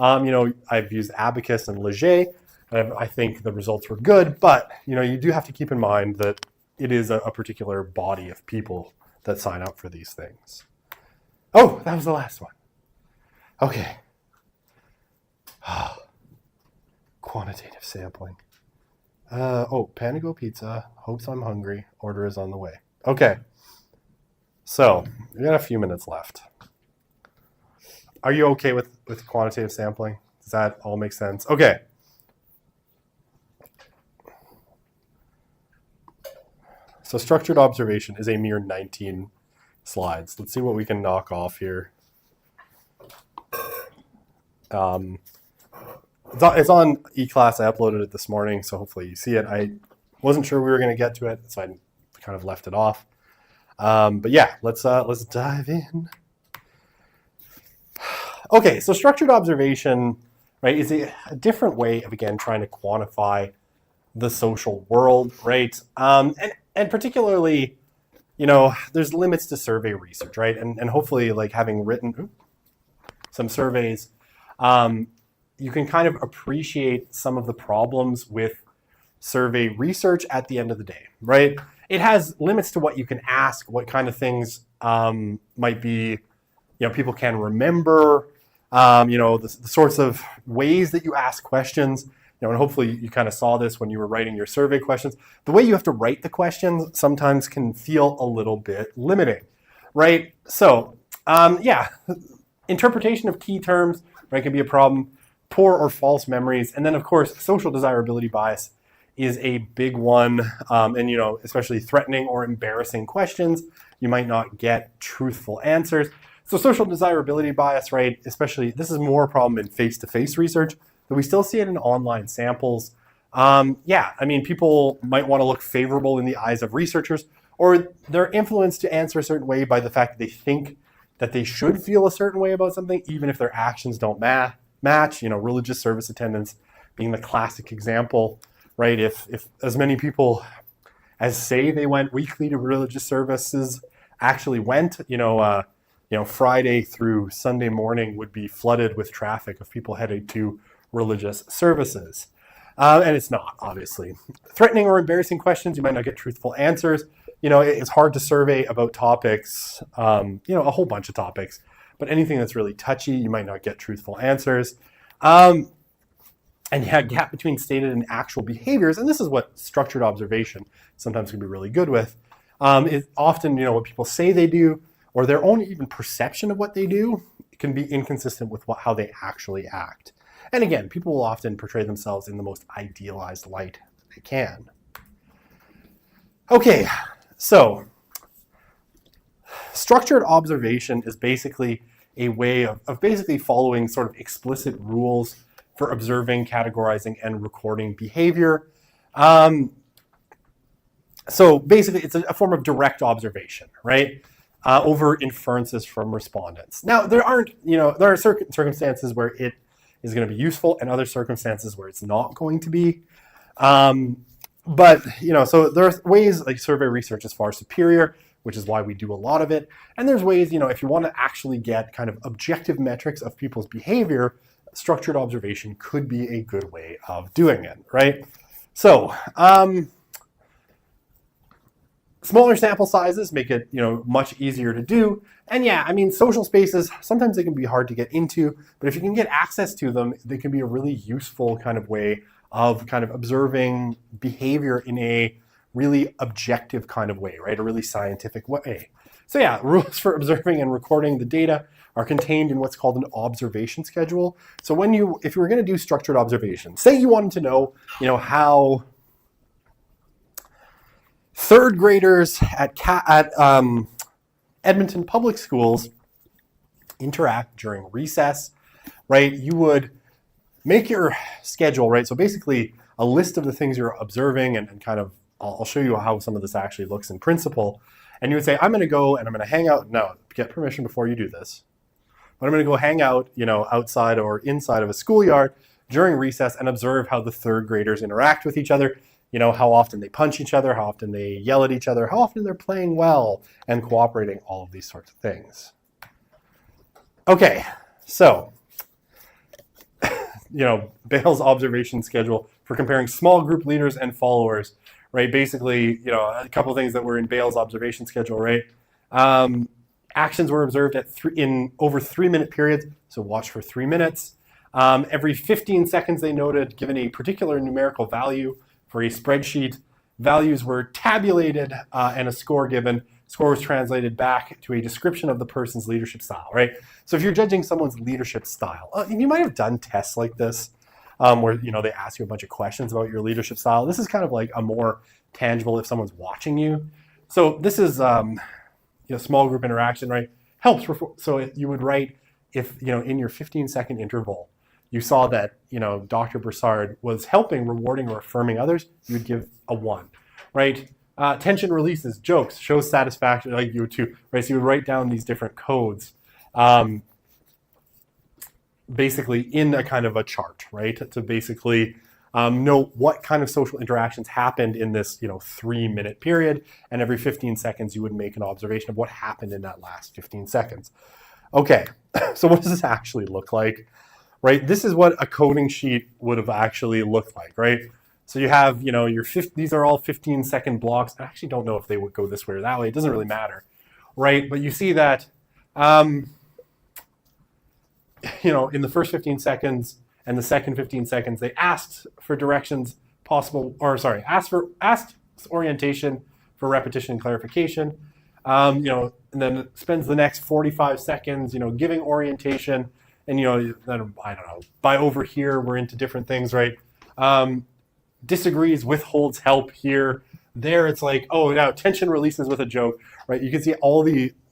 B: I've used Abacus and Leger, and I think the results were good, but you do have to keep in mind that it is a particular body of people that sign up for these things. Oh, that was the last one. Okay. Quantitative sampling. Panago Pizza. Hopes I'm hungry. Order is on the way. Okay. So, we got a few minutes left. Are you okay with quantitative sampling? Does that all make sense? Okay. So structured observation is a mere 19 slides. Let's see what we can knock off here. It's on eClass. I uploaded it this morning, so hopefully you see it. I wasn't sure we were going to get to it, so I kind of left it off. But yeah, let's dive in. Okay, so structured observation, right, is a different way of, again, trying to quantify the social world, right? And particularly, there's limits to survey research, right? And hopefully, like having written some surveys, you can kind of appreciate some of the problems with survey research at the end of the day, right? It has limits to what you can ask, what kind of things might be, people can remember, the sorts of ways that you ask questions. And hopefully you kind of saw this when you were writing your survey questions. The way you have to write the questions sometimes can feel a little bit limiting, right? So, interpretation of key terms, right, can be a problem. Poor or false memories. And then, of course, social desirability bias is a big one. And, especially threatening or embarrassing questions, you might not get truthful answers. So social desirability bias, right, especially, this is more a problem in face-to-face research, but we still see it in online samples. People might want to look favorable in the eyes of researchers, or they're influenced to answer a certain way by the fact that they think that they should feel a certain way about something, even if their actions don't match. Religious service attendance being the classic example, right? If as many people as say they went weekly to religious services actually went, Friday through Sunday morning would be flooded with traffic of people headed to religious services. And it's not, obviously. Threatening or embarrassing questions, you might not get truthful answers. It's hard to survey about topics, a whole bunch of topics, but anything that's really touchy, you might not get truthful answers. And you have a gap between stated and actual behaviors, and this is what structured observation sometimes can be really good with. Is often, what people say they do, or their own even perception of what they do, can be inconsistent with how they actually act. And again, people will often portray themselves in the most idealized light they can. Okay, so structured observation is basically a way of basically following sort of explicit rules for observing, categorizing, and recording behavior. So basically, it's a form of direct observation, right? Over inferences from respondents. Now, there are certain circumstances where it is going to be useful and other circumstances where it's not going to be. But, so there are ways like survey research is far superior, which is why we do a lot of it. And there's ways, if you want to actually get kind of objective metrics of people's behavior, structured observation could be a good way of doing it, right? So, smaller sample sizes make it, much easier to do. And yeah, social spaces, sometimes they can be hard to get into, but if you can get access to them, they can be a really useful kind of way of kind of observing behavior in a really objective kind of way, right? A really scientific way. So yeah, rules for observing and recording the data are contained in what's called an observation schedule. So if you were going to do structured observation, say you wanted to know, how third graders at Edmonton Public Schools interact during recess, right? You would make your schedule, right? So basically a list of the things you're observing and kind of, I'll show you how some of this actually looks in principle. And you would say, I'm going to go and I'm going to hang out. No, get permission before you do this. But I'm going to go hang out, outside or inside of a schoolyard during recess and observe how the third graders interact with each other. How often they punch each other, how often they yell at each other, how often they're playing well and cooperating, all of these sorts of things. Okay, so, Bale's observation schedule for comparing small group leaders and followers, right? Basically, a couple of things that were in Bale's observation schedule, right? Actions were observed in over 3-minute periods, so watch for 3 minutes. Every 15 seconds, they noted, given a particular numerical value for a spreadsheet, values were tabulated and a score given. Score was translated back to a description of the person's leadership style, right? So if you're judging someone's leadership style, you might have done tests like this where, they ask you a bunch of questions about your leadership style. This is kind of like a more tangible if someone's watching you. So this is, small group interaction, right? Helps. So you would write if, in your 15-second interval, you saw that, Dr. Broussard was helping, rewarding, or affirming others, you would give a 1, right? Tension releases, jokes, shows satisfaction, like you would too, right? So you would write down these different codes, basically in a kind of a chart, right? To basically know what kind of social interactions happened in this, 3-minute period, and every 15 seconds you would make an observation of what happened in that last 15 seconds. Okay, so what does this actually look like? Right, this is what a coding sheet would have actually looked like, right? So you have, these are all 15-second blocks. I actually don't know if they would go this way or that way. It doesn't really matter, right? But you see that, in the first 15 seconds and the second 15 seconds, they asked for directions asked orientation for repetition and clarification, and then it spends the next 45 seconds, giving orientation. And, then, I don't know, by over here, we're into different things, right? Disagrees, withholds help here. There, it's like, oh, now tension releases with a joke, right? You can see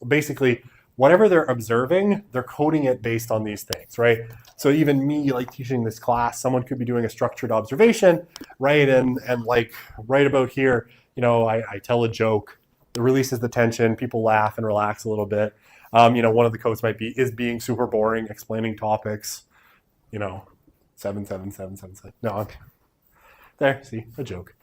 B: basically, whatever they're observing, they're coding it based on these things, right? So even me, like teaching this class, someone could be doing a structured observation, right? And like right about here, I tell a joke, it releases the tension, people laugh and relax a little bit. One of the codes might be, is being super boring, explaining topics, 7, 7, 7, 7, 7. No, okay. There, see, a joke.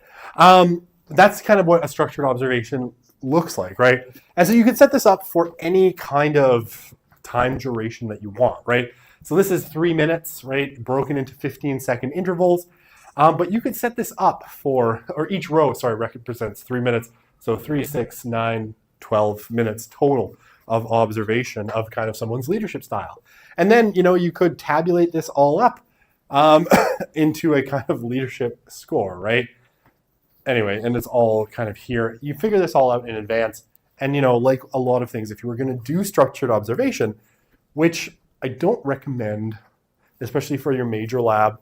B: That's kind of what a structured observation looks like, right? And so you can set this up for any kind of time duration that you want, right? So this is 3 minutes, right? Broken into 15-second intervals. But you could set this up for, or each row, sorry, represents 3 minutes. So 3, 6, 9, 12 minutes total of observation of kind of someone's leadership style. And then, you could tabulate this all up into a kind of leadership score, right? Anyway, and it's all kind of here. You figure this all out in advance. And, like a lot of things, if you were going to do structured observation, which I don't recommend, especially for your major lab,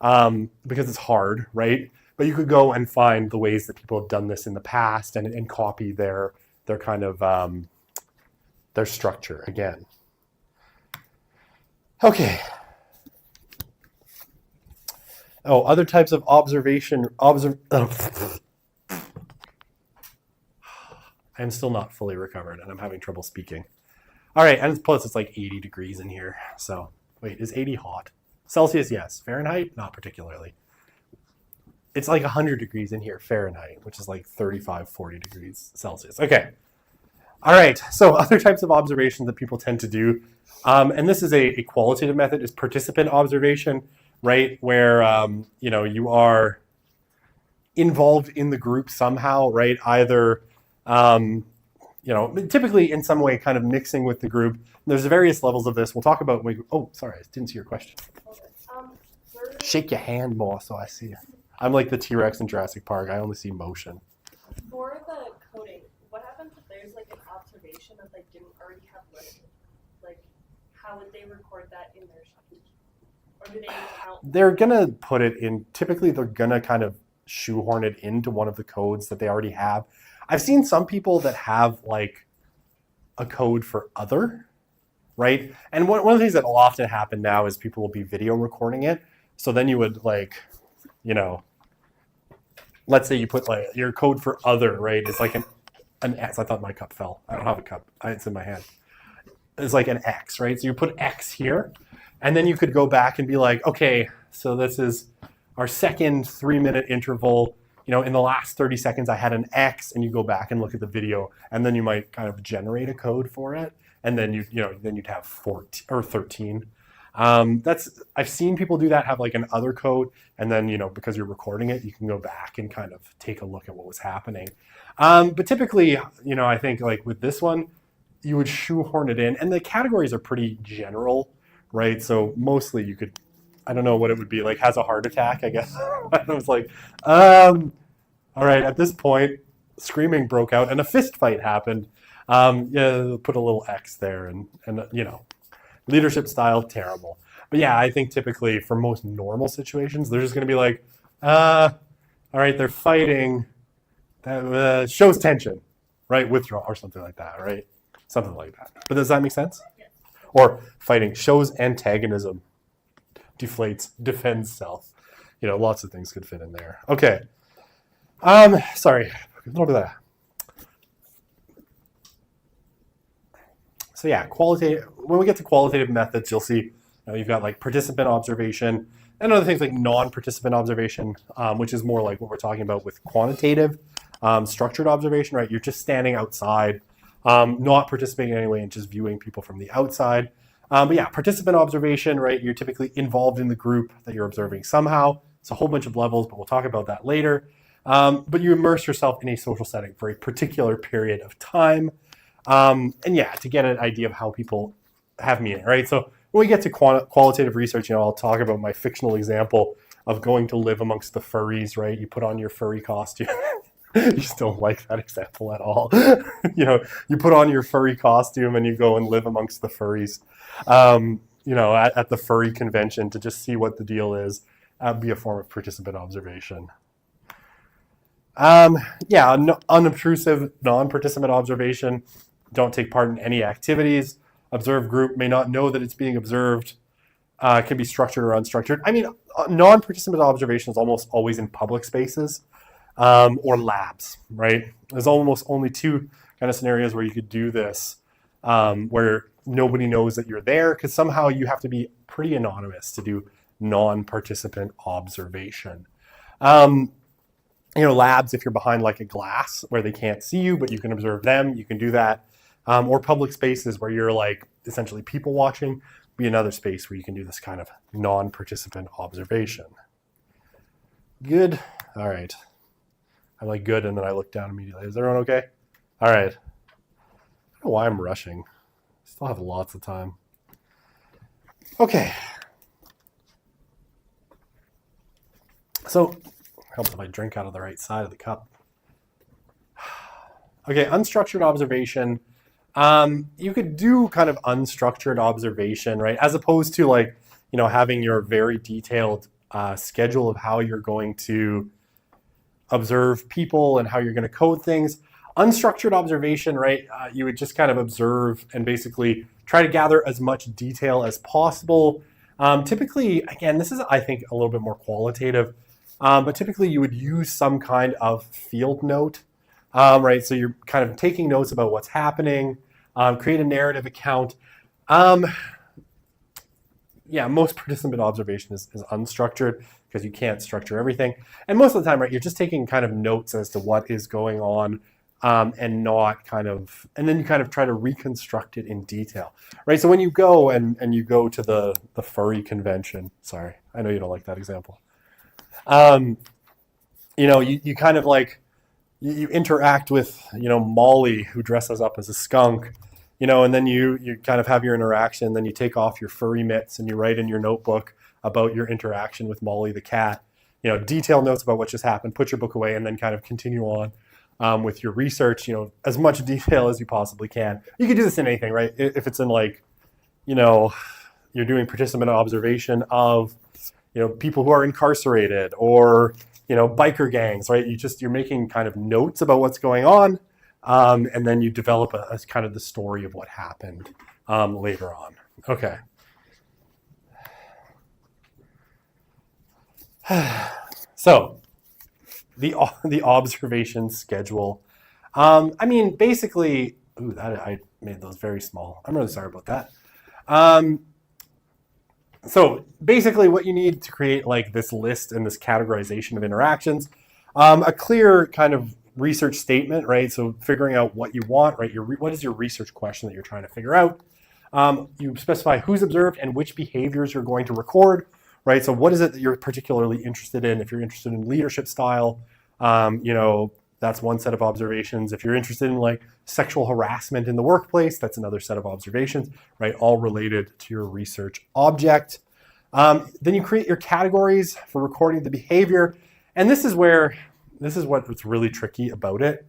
B: because it's hard, right? But you could go and find the ways that people have done this in the past and copy their kind of their structure again. Okay. Oh, other types of observation. I'm still not fully recovered and I'm having trouble speaking. All right, and plus it's like 80 degrees in here. So wait, is 80 hot? Celsius, yes. Fahrenheit, not particularly. It's like 100 degrees in here, Fahrenheit, which is like 35, 40 degrees Celsius. Okay. All right, so other types of observations that people tend to do, and this is a qualitative method, is participant observation, right? Where, you are involved in the group somehow, right? Either, typically in some way kind of mixing with the group. There's various levels of this. We'll talk about, oh, sorry, I didn't see your question. Shake your hand more so I see it. I'm like the T-Rex in Jurassic Park. I only see motion.
G: For the coding, what happens if there's like an observation that they didn't already have listed? Like, how would they record that in their sheet? Or do they count?
B: They're gonna put it in, typically they're gonna kind of shoehorn it into one of the codes that they already have. I've seen some people that have like a code for other, right? And one of the things that will often happen now is people will be video recording it. So then you would let's say you put like your code for other, right? It's like an X. I thought my cup fell. I don't have a cup. It's in my hand. It's like an X, right? So you put X here, and then you could go back and be like, okay, so this is our second 3-minute interval. In the last 30 seconds, I had an X, and you go back and look at the video, and then you might kind of generate a code for it, and then you'd have 14 or 13. I've seen people do that, have like an other code, and then, because you're recording it, you can go back and kind of take a look at what was happening. But typically, I think like with this one, you would shoehorn it in, and the categories are pretty general, right? So mostly you could, I don't know what it would be, like has a heart attack, I guess. I was like, all right, at this point, screaming broke out and a fist fight happened. Put a little X there and leadership style, terrible. But yeah, I think typically for most normal situations, they're just going to be like, all right, they're fighting. That shows tension, right? Withdraw or something like that, right? Something like that. But does that make sense?
G: Yes.
B: Or fighting shows antagonism, deflates, defends self. Lots of things could fit in there. Okay. Sorry. A little bit of that. So yeah, qualitative. When we get to qualitative methods, you'll see you've got like participant observation and other things like non-participant observation, which is more like what we're talking about with quantitative structured observation, right? You're just standing outside, not participating in any way and just viewing people from the outside. But yeah, participant observation, right? You're typically involved in the group that you're observing somehow. It's a whole bunch of levels, but we'll talk about that later. But you immerse yourself in a social setting for a particular period of time. And yeah, to get an idea of how people have meaning, right? So when we get to qualitative research, I'll talk about my fictional example of going to live amongst the furries, right? You put on your furry costume. You just don't like that example at all. You put on your furry costume and you go and live amongst the furries, at the furry convention to just see what the deal is. That'd be a form of participant observation. Unobtrusive, non-participant observation. Don't take part in any activities. Observed group may not know that it's being observed. Can be structured or unstructured. I mean, non-participant observation is almost always in public spaces or labs, right? There's almost only two kind of scenarios where you could do this, where nobody knows that you're there, because somehow you have to be pretty anonymous to do non-participant observation. Labs, if you're behind like a glass where they can't see you, but you can observe them, you can do that. Or public spaces where you're like essentially people watching, be another space where you can do this kind of non-participant observation. Good. All right. I'm like good, and then I look down immediately. Is everyone okay? All right. I don't know why I'm rushing. Still have lots of time. Okay. So, helps if I drink out of the right side of the cup. Okay, unstructured observation. You could do kind of unstructured observation, right? As opposed to like, having your very detailed schedule of how you're going to observe people and how you're going to code things. Unstructured observation, right? You would just kind of observe and basically try to gather as much detail as possible. Typically, again, this is, I think, a little bit more qualitative, but typically you would use some kind of field note, right? So you're kind of taking notes about what's happening, create a narrative account. Most participant observation is unstructured because you can't structure everything. And most of the time, right, you're just taking kind of notes as to what is going on, and then you kind of try to reconstruct it in detail, right? So when you go and you go to the furry convention, sorry, I know you don't like that example. You kind of like, you interact with, Molly, who dresses up as a skunk, and then you kind of have your interaction, then you take off your furry mitts and you write in your notebook about your interaction with Molly the cat, detailed notes about what just happened, put your book away, and then kind of continue on with your research, as much detail as you possibly can. You can do this in anything, right? If it's in like, you're doing participant observation of, people who are incarcerated or, biker gangs, right? You're making kind of notes about what's going on. And then you develop a kind of the story of what happened later on. Okay. So the observation schedule. Basically, I made those very small. I'm really sorry about that. So basically what you need to create like this list and this categorization of interactions, a clear kind of research statement, right? So figuring out what you want, right? What is your research question that you're trying to figure out? You specify who's observed and which behaviors you're going to record, right? So what is it that you're particularly interested in? If you're interested in leadership style, that's one set of observations. If you're interested in like sexual harassment in the workplace, that's another set of observations, right? All related to your research object. Then you create your categories for recording the behavior. And this is what's really tricky about it.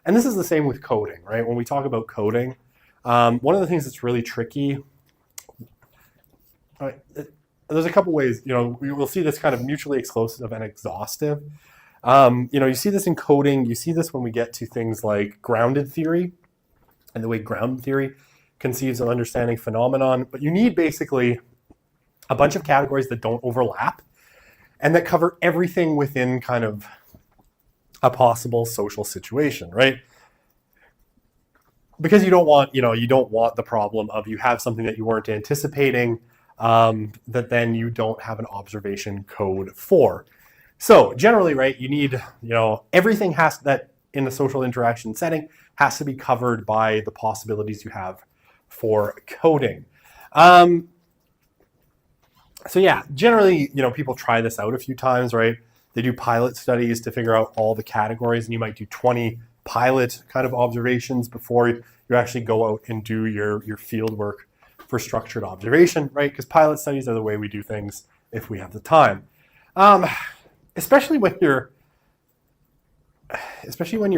B: And this is the same with coding, right? When we talk about coding, one of the things that's really tricky, there's a couple ways, we will see this kind of mutually exclusive and exhaustive. You see this in coding, you see this when we get to things like grounded theory and the way grounded theory conceives of understanding phenomenon, but you need basically a bunch of categories that don't overlap and that cover everything within kind of a possible social situation, right? Because you don't want the problem of you have something that you weren't anticipating, that then you don't have an observation code for. So generally, right, you need, everything that in the social interaction setting has to be covered by the possibilities you have for coding. So yeah, generally, people try this out a few times, right? They do pilot studies to figure out all the categories, and you might do 20 pilot kind of observations before you actually go out and do your field work for structured observation, right? Because pilot studies are the way we do things if we have the time. Especially when you're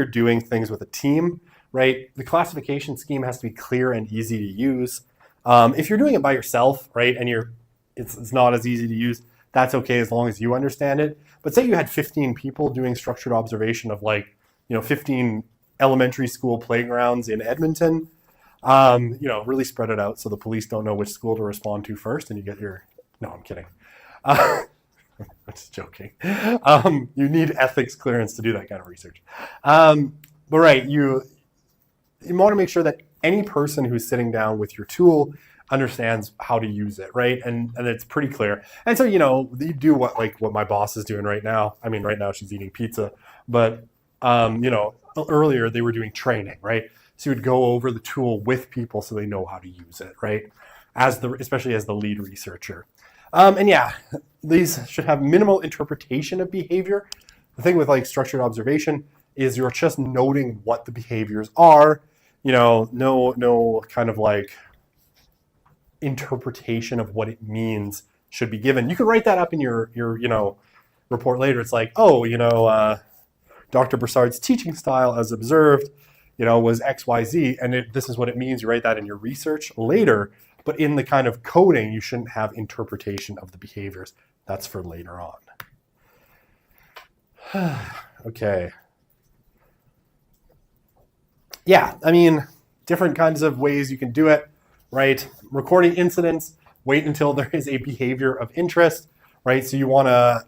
B: doing things with a team, right? The classification scheme has to be clear and easy to use. If you're doing it by yourself, right, and it's not as easy to use, that's okay as long as you understand it. But say you had 15 people doing structured observation of 15 elementary school playgrounds in Edmonton, really spread it out so the police don't know which school to respond to first, and you get no, I'm kidding. I'm just joking. You need ethics clearance to do that kind of research. But right, you want to make sure that any person who's sitting down with your tool understands how to use it, right? And it's pretty clear. And so, you know, you do what my boss is doing right now. I mean, right now she's eating pizza, but you know, earlier they were doing training, right? So you would go over the tool with people so they know how to use it, right? Especially as the lead researcher. And yeah, these should have minimal interpretation of behavior. The thing with like structured observation is you're just noting what the behaviors are, you know, no kind of like interpretation of what it means should be given. You can write that up in your you know, report later. It's like, oh, you know, Dr. Broussard's teaching style as observed, you know, was XYZ, and this is what it means. You write that in your research later, but in the kind of coding, you shouldn't have interpretation of the behaviors. That's for later on. Okay. Yeah, I mean, different kinds of ways you can do it, right? Recording incidents, wait until there is a behavior of interest, right? So you want to,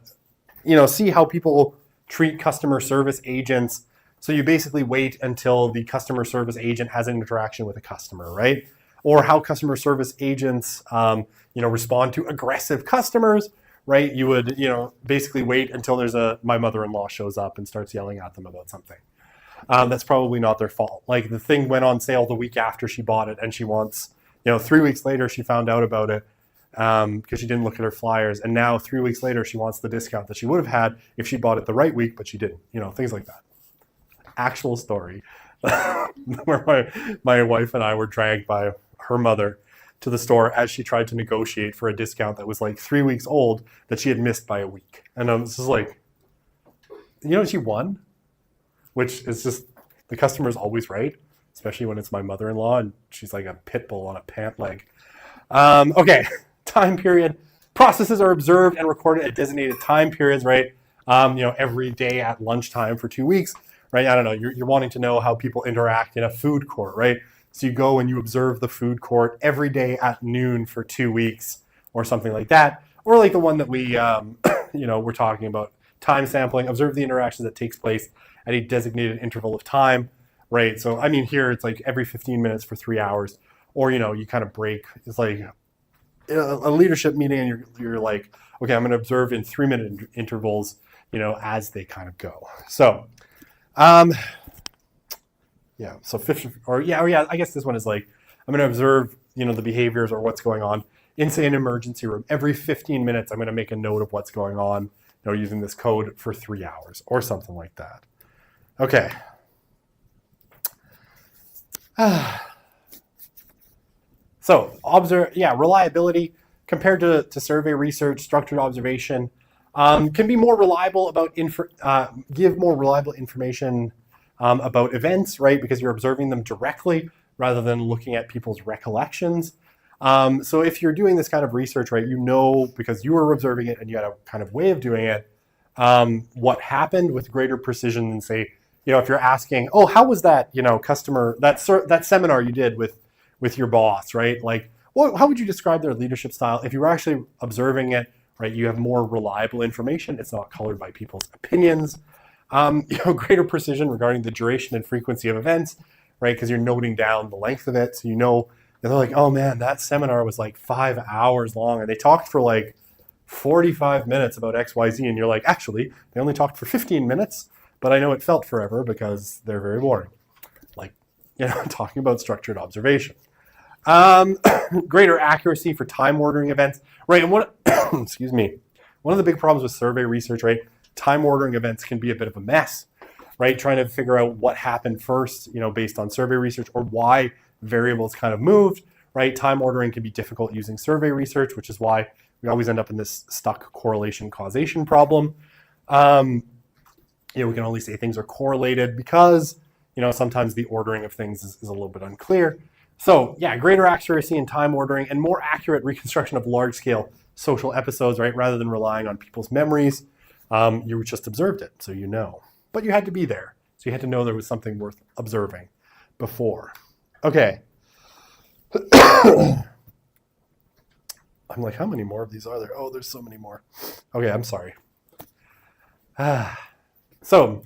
B: you know, see how people treat customer service agents. So you basically wait until the customer service agent has an interaction with a customer, right? Or how customer service agents, you know, respond to aggressive customers, right? You would, you know, basically wait until my mother-in-law shows up and starts yelling at them about something. That's probably not their fault. Like the thing went on sale the week after she bought it, and she wants, you know, 3 weeks later she found out about it because she didn't look at her flyers, and now 3 weeks later she wants the discount that she would have had if she bought it the right week, but she didn't. You know, things like that. Actual story where my wife and I were dragged by her mother to the store as she tried to negotiate for a discount that was like 3 weeks old that she had missed by a week. And I was just like, you know, she won, which is just, the customer's always right, especially when it's my mother-in-law and she's like a pit bull on a pant leg. Okay, time period. Processes are observed and recorded at designated time periods, right? You know, every day at lunchtime for 2 weeks, right? I don't know, you're wanting to know how people interact in a food court, right? So you go and you observe the food court every day at noon for 2 weeks or something like that. Or like the one that we, you know, we're talking about, time sampling, observe the interactions that takes place at a designated interval of time, right? So, I mean, here it's like every 15 minutes for 3 hours, or, you know, you kind of break. It's like a leadership meeting and you're like, okay, I'm going to observe in 3-minute intervals, you know, as they kind of go. So, yeah, so I guess this one is like, I'm going to observe, you know, the behaviors or what's going on in, say, an emergency room. Every 15 minutes, I'm going to make a note of what's going on, you know, using this code for 3 hours or something like that. Okay. So reliability compared to survey research, structured observation can be more reliable about give more reliable information about events, right? Because you're observing them directly rather than looking at people's recollections. So if you're doing this kind of research, right, you know, because you were observing it and you had a kind of way of doing it, what happened with greater precision than, say, you know, if you're asking, oh, how was that, you know, that seminar you did with your boss, right? Like, well, how would you describe their leadership style? If you were actually observing it, right, you have more reliable information. It's not colored by people's opinions. You know, greater precision regarding the duration and frequency of events, right? Because you're noting down the length of it. So you know, they're like, oh man, that seminar was like 5 hours long and they talked for like 45 minutes about XYZ. And you're like, actually, they only talked for 15 minutes, but I know it felt forever because they're very boring. Like, you know, talking about structured observation. Greater accuracy for time ordering events, right? And excuse me, one of the big problems with survey research, right? Time ordering events can be a bit of a mess, right? Trying to figure out what happened first, you know, based on survey research, or why variables kind of moved, right? Time ordering can be difficult using survey research, which is why we always end up in this stuck correlation causation problem. You know, we can only say things are correlated because, you know, sometimes the ordering of things is a little bit unclear. So yeah, greater accuracy in time ordering and more accurate reconstruction of large-scale social episodes, right? Rather than relying on people's memories. You just observed it, so you know. But you had to be there. So you had to know there was something worth observing before. Okay. I'm like, how many more of these are there? Oh, there's so many more. Okay, I'm sorry. So,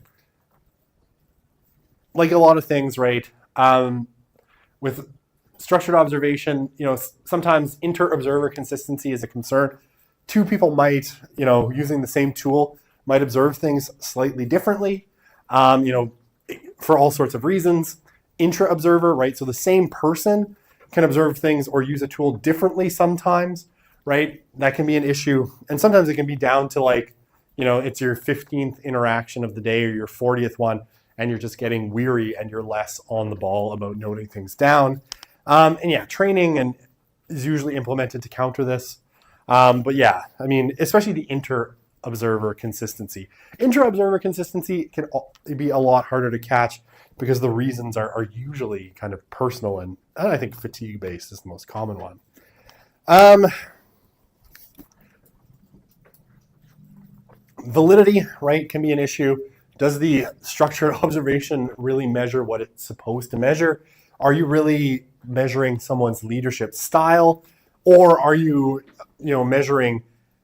B: like a lot of things, right? With structured observation, sometimes inter-observer consistency is a concern. Two people might, using the same tool, might observe things slightly differently, for all sorts of reasons. Intra-observer, right? So the same person can observe things or use a tool differently sometimes, right? That can be an issue. And sometimes it can be down to it's your 15th interaction of the day or your 40th one, and you're just getting weary and you're less on the ball about noting things down. Training is usually implemented to counter this. Especially the inter-observer consistency. Inter-observer consistency can be a lot harder to catch because the reasons are usually kind of personal, and I think fatigue-based is the most common one. Validity, right, can be an issue. Does the structured observation really measure what it's supposed to measure? Are you really measuring someone's leadership style, or are you, measuring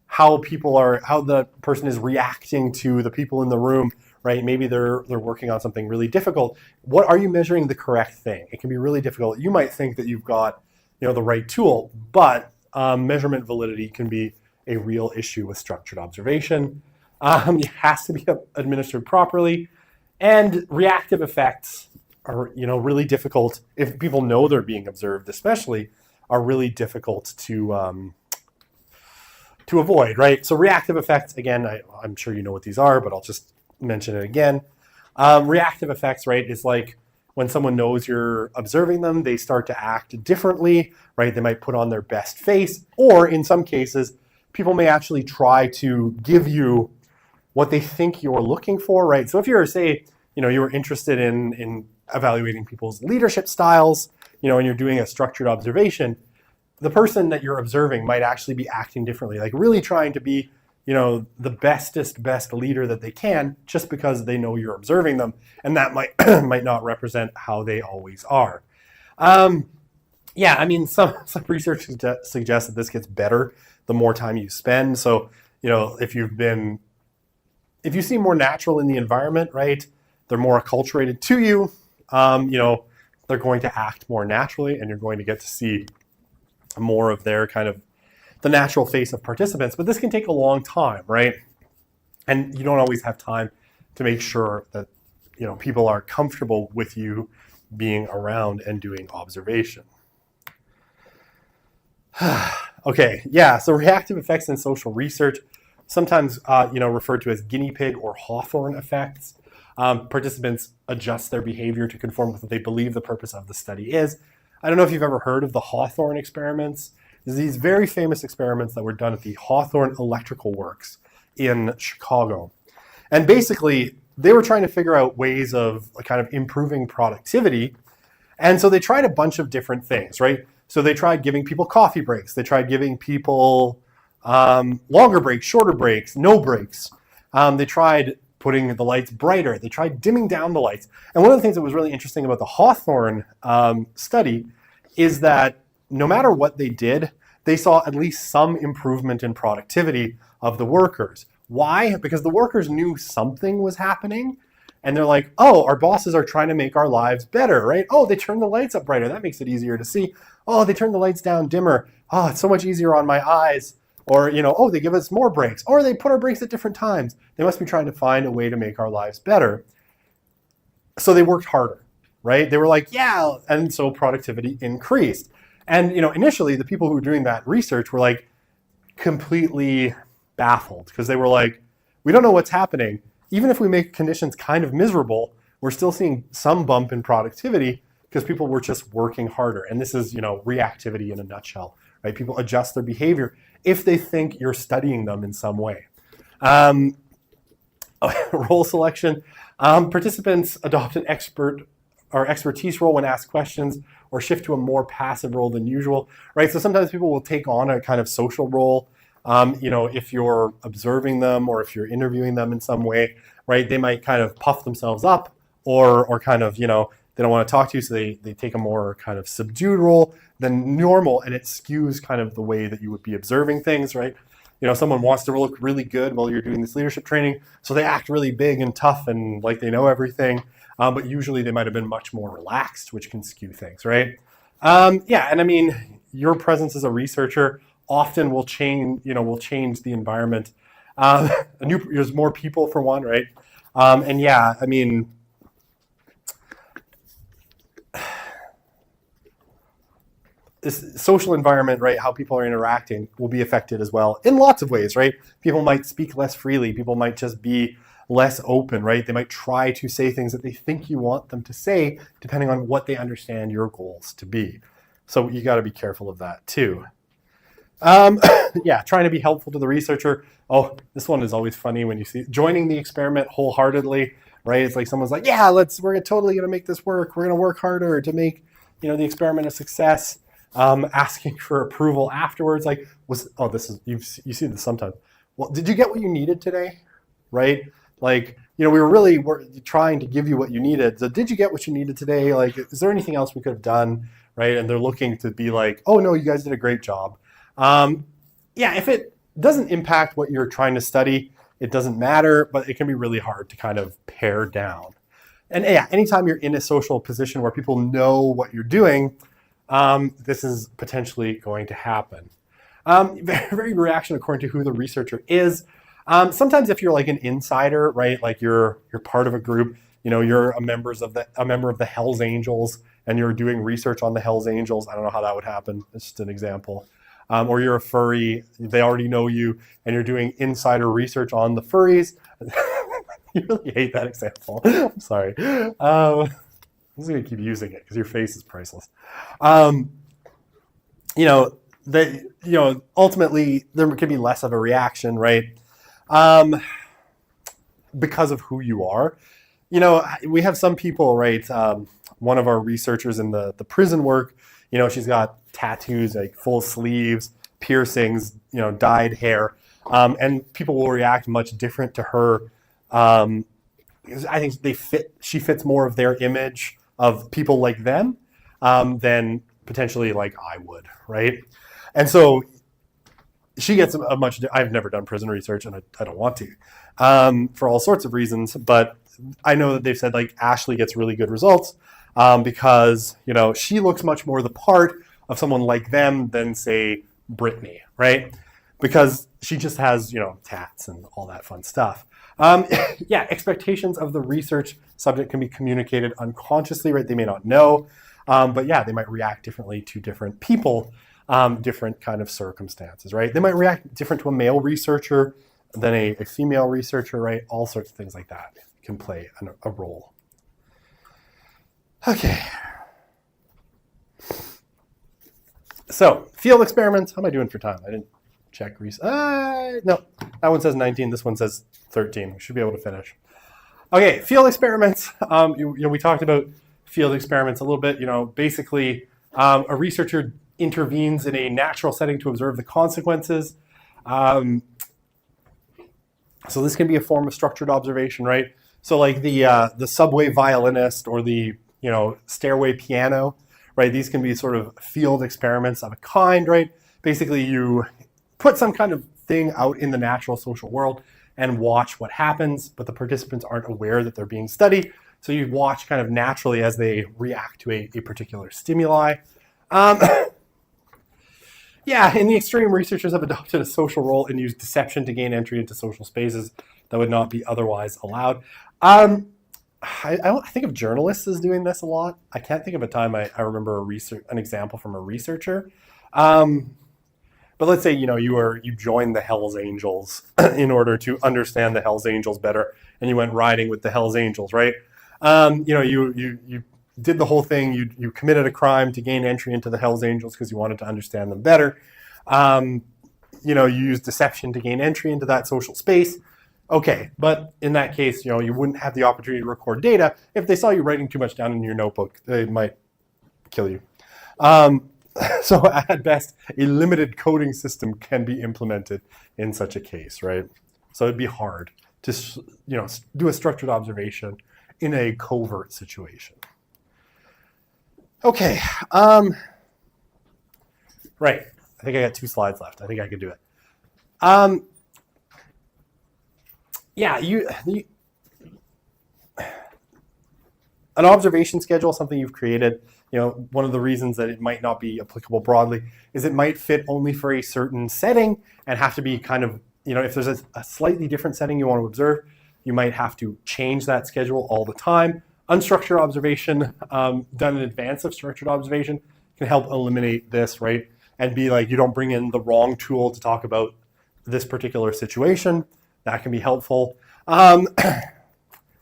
B: how the person is reacting to the people in the room, right? Maybe they're working on something really difficult. What are you measuring the correct thing? It can be really difficult. You might think that you've got, the right tool, but measurement validity can be a real issue with structured observation. It has to be administered properly, and reactive effects are, really difficult if people know they're being observed, especially, are really difficult to avoid, right? So reactive effects, again, I'm sure you know what these are, but I'll just mention it again. Reactive effects, right, is like when someone knows you're observing them, they start to act differently, right? They might put on their best face, or in some cases, people may actually try to give you what they think you're looking for, right? So if you're, say, you were interested in evaluating people's leadership styles, and you're doing a structured observation, the person that you're observing might actually be acting differently, like really trying to be, the best leader that they can, just because they know you're observing them, and that might not represent how they always are. Some research suggests that this gets better the more time you spend. So, if you seem more natural in the environment, right, they're more acculturated to you, they're going to act more naturally, and you're going to get to see more of their kind of the natural face of participants. But this can take a long time, right? And you don't always have time to make sure that, people are comfortable with you being around and doing observation. Okay, so reactive effects in social research, sometimes referred to as guinea pig or Hawthorne effects. Participants adjust their behavior to conform with what they believe the purpose of the study is. I don't know if you've ever heard of the Hawthorne experiments. There's these very famous experiments that were done at the Hawthorne Electrical Works in Chicago. And basically, they were trying to figure out ways of kind of improving productivity. And so they tried a bunch of different things, right? So they tried giving people coffee breaks. They tried giving people longer breaks, shorter breaks, no breaks. They tried putting the lights brighter. They tried dimming down the lights. And one of the things that was really interesting about the Hawthorne study is that no matter what they did, they saw at least some improvement in productivity of the workers. Why? Because the workers knew something was happening, and they're like, oh, our bosses are trying to make our lives better, right? Oh, they turned the lights up brighter. That makes it easier to see. Oh, they turned the lights down dimmer. Oh, it's so much easier on my eyes. Or, oh, they give us more breaks. Or they put our breaks at different times. They must be trying to find a way to make our lives better. So they worked harder, right? They were like, yeah. And so productivity increased. And, initially the people who were doing that research were like completely baffled, because they were like, we don't know what's happening. Even if we make conditions kind of miserable, we're still seeing some bump in productivity because people were just working harder. And this is, reactivity in a nutshell, right? People adjust their behavior if they think you're studying them in some way. Role selection. Participants adopt an expertise role when asked questions, or shift to a more passive role than usual, right? So sometimes people will take on a kind of social role. If you're observing them or if you're interviewing them in some way, right? They might kind of puff themselves up, or kind of, they don't want to talk to you, so they take a more kind of subdued role than normal, and it skews kind of the way that you would be observing things, right? Someone wants to look really good while you're doing this leadership training, so they act really big and tough and like they know everything, but usually they might have been much more relaxed, which can skew things, right? Yeah, and I mean, your presence as a researcher often will change, will change the environment. There's more people for one, right? And yeah, I mean, this social environment, right? How people are interacting will be affected as well in lots of ways, right? People might speak less freely. People might just be less open, right? They might try to say things that they think you want them to say, depending on what they understand your goals to be. So you got to be careful of that too. Yeah, trying to be helpful to the researcher. Oh, this one is always funny when you see joining the experiment wholeheartedly, right? It's like someone's like, yeah, we're totally going to make this work. We're going to work harder to make, the experiment a success. Asking for approval afterwards, like, you see this sometimes. Well, did you get what you needed today? Right? Like, we were trying to give you what you needed. So did you get what you needed today? Like, is there anything else we could have done? Right? And they're looking to be like, oh no, you guys did a great job. Yeah, if it doesn't impact what you're trying to study, it doesn't matter, but it can be really hard to kind of pare down. And yeah, anytime you're in a social position where people know what you're doing, this is potentially going to happen. Very reaction according to who the researcher is. Sometimes if you're like an insider, right, like you're part of a group, you're a member of the Hells Angels, and you're doing research on the Hells Angels. I don't know how that would happen. It's just an example. Or you're a furry, they already know you, and you're doing insider research on the furries. You really hate that example. I'm sorry. I'm just going to keep using it because your face is priceless. Ultimately, there can be less of a reaction, right? Because of who you are. We have some people, right? One of our researchers in the prison work, she's got tattoos, like full sleeves, piercings, dyed hair. And people will react much different to her. I think she fits more of their image of people like them than potentially like I would, right? And so she gets I've never done prison research, and I don't want to, for all sorts of reasons, but I know that they've said like Ashley gets really good results because, she looks much more the part of someone like them than, say, Brittany, right? Because she just has, tats and all that fun stuff. Yeah, expectations of the research subject can be communicated unconsciously, right? They may not know, but yeah, they might react differently to different people, different kind of circumstances, right? They might react different to a male researcher than a female researcher, right? All sorts of things like that can play a role. Okay. So, field experiments. How am I doing for time? I didn't check. No, that one says 19. This one says 13. We should be able to finish. Okay, field experiments. We talked about field experiments a little bit. Basically, a researcher intervenes in a natural setting to observe the consequences. So this can be a form of structured observation, right? So like the subway violinist or the stairway piano, right? These can be sort of field experiments of a kind, right? Basically, you put some kind of thing out in the natural social world and watch what happens, but the participants aren't aware that they're being studied. So you watch kind of naturally as they react to a particular stimuli. Yeah, in the extreme, researchers have adopted a social role and used deception to gain entry into social spaces that would not be otherwise allowed. I think of journalists as doing this a lot. I can't think of a time I remember an example from a researcher. But let's say, you joined the Hells Angels in order to understand the Hells Angels better, and you went riding with the Hells Angels, right? You did the whole thing. You committed a crime to gain entry into the Hells Angels because you wanted to understand them better. You used deception to gain entry into that social space. Okay, but in that case, you wouldn't have the opportunity to record data. If they saw you writing too much down in your notebook, they might kill you. So at best, a limited coding system can be implemented in such a case, right? So it'd be hard to, do a structured observation in a covert situation. Okay, right. I think I got 2 slides left. I think I can do it. Yeah, an observation schedule, something you've created, one of the reasons that it might not be applicable broadly is it might fit only for a certain setting and have to be kind of, if there's a slightly different setting you want to observe, you might have to change that schedule all the time. Unstructured observation done in advance of structured observation can help eliminate this, right? And be like, you don't bring in the wrong tool to talk about this particular situation. That can be helpful.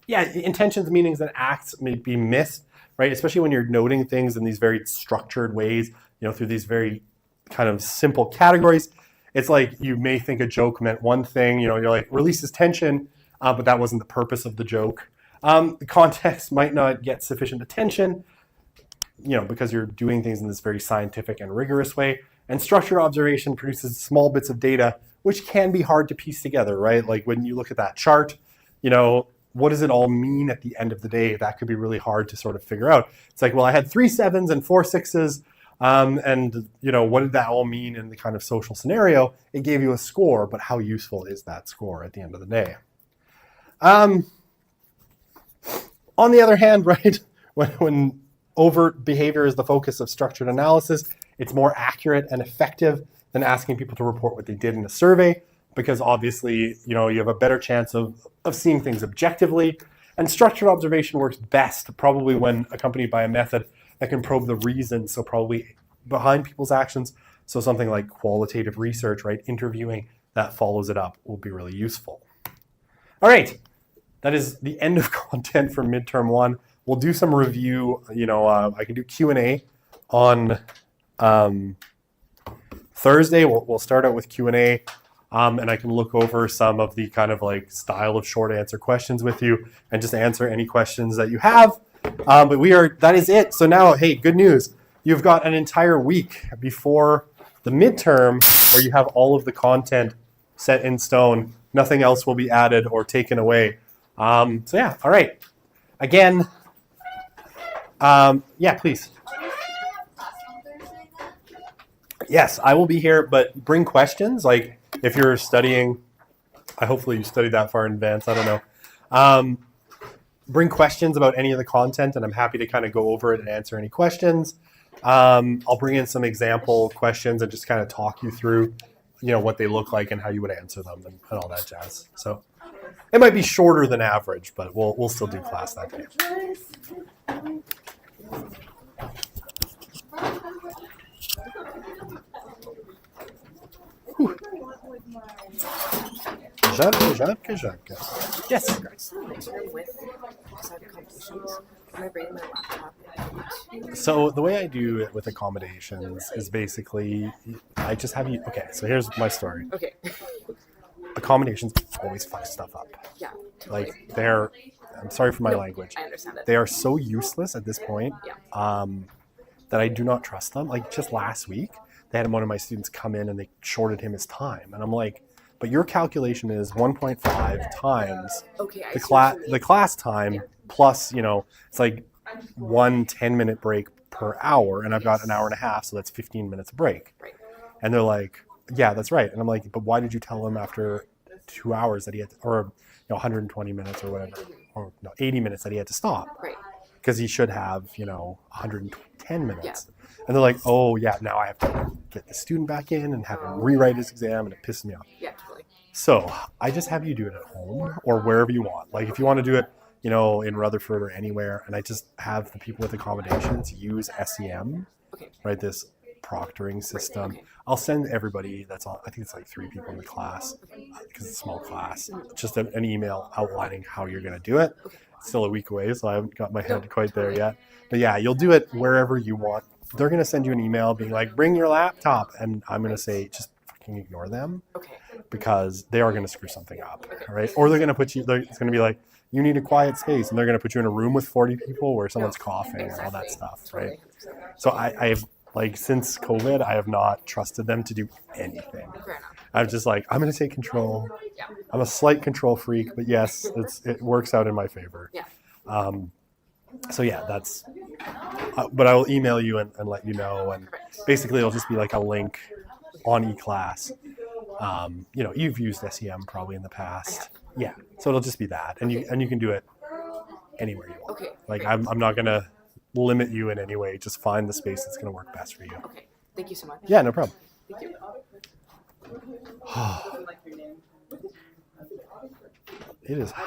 B: Intentions, meanings, and acts may be missed, right? Especially when you're noting things in these very structured ways, through these very kind of simple categories. It's like you may think a joke meant one thing, you're like, releases tension, but that wasn't the purpose of the joke. The context might not get sufficient attention, because you're doing things in this very scientific and rigorous way. And structured observation produces small bits of data, which can be hard to piece together, right? Like when you look at that chart, what does it all mean at the end of the day? That could be really hard to sort of figure out. It's like, well, I had 3 7s and 4 6s, and what did that all mean in the kind of social scenario? It gave you a score, but how useful is that score at the end of the day? On the other hand, right, when overt behavior is the focus of structured analysis, it's more accurate and effective than asking people to report what they did in a survey, because obviously, you have a better chance of seeing things objectively. And structured observation works best probably when accompanied by a method that can probe the reasons, so probably behind people's actions. So something like qualitative research, right, interviewing that follows it up will be really useful. All right, that is the end of content for midterm 1. We'll do some review, I can do Q&A on Thursday. We'll start out with Q&A. And I can look over some of the kind of like style of short answer questions with you and just answer any questions that you have. But that is it. So now, hey, good news. You've got an entire week before the midterm where you have all of the content set in stone. Nothing else will be added or taken away. All right. Again, please. Yes, I will be here, but bring questions. Like if you're studying, hopefully you studied that far in advance. I don't know. Bring questions about any of the content, and I'm happy to kind of go over it and answer any questions. I'll bring in some example questions and just kind of talk you through, what they look like and how you would answer them and all that jazz. So it might be shorter than average, but we'll still do class that day. Jacques. Yes. So the way I do it with accommodations is basically I just have you. Okay, so here's my story.
H: Okay.
B: Accommodations always fuck stuff up.
H: Yeah.
B: Like I'm sorry for my language.
H: I understand it.
B: They are so useless at this point.
H: Yeah.
B: That I do not trust them. Like just last week, they had one of my students come in and they shorted him his time, and I'm like, but your calculation is 1.5 times the class time plus, it's like 1 10-minute break per hour, and I've got an hour and a half, so that's 15 minutes break.
H: Right.
B: And they're like, yeah, that's right. And I'm like, but why did you tell him after 2 hours that he had to, or 120 minutes or whatever, or 80 minutes that he had to stop?
H: Right.
B: Because he should have, 110 minutes. Yeah. And they're like, oh, yeah, now I have to get the student back in and have him rewrite his exam, and it pisses me off.
H: Yeah, totally.
B: So I just have you do it at home or wherever you want. Like if you want to do it, in Rutherford or anywhere, and I just have the people with accommodations use SEM, right, this proctoring system.
H: Right, okay.
B: I'll send everybody that's on, I think it's like 3 people in the class, because it's a small class, just an email outlining how you're going to do it.
H: Okay.
B: It's still a week away, so I haven't got my head quite there yet. But yeah, you'll do it wherever you want. They're going to send you an email being like, bring your laptop. And I'm going to say, just fucking ignore them.
H: Okay.
B: Because they are going to screw something up. All right. Or they're going to put you, it's going to be like, you need a quiet space. And they're going to put you in a room with 40 people where someone's coughing and all that stuff. Right. So I've like, since COVID, I have not trusted them to do anything.
H: Fair enough.
B: I'm just like, I'm going to take control.
H: Yeah.
B: I'm a slight control freak, but yes, it works out in my favor.
H: Yeah.
B: So yeah, that's, but I will email you and let you know. And basically it'll just be like a link on eClass. You've used SEM probably in the past. Yeah. So it'll just be that. And you can do it anywhere you want.
H: Okay.
B: Like
H: great.
B: I'm not gonna limit you in any way. Just find the space that's gonna work best for you.
H: Okay. Thank you so much.
B: Yeah, no problem.
H: Thank you.
A: Doesn't like your name.
B: It is hot.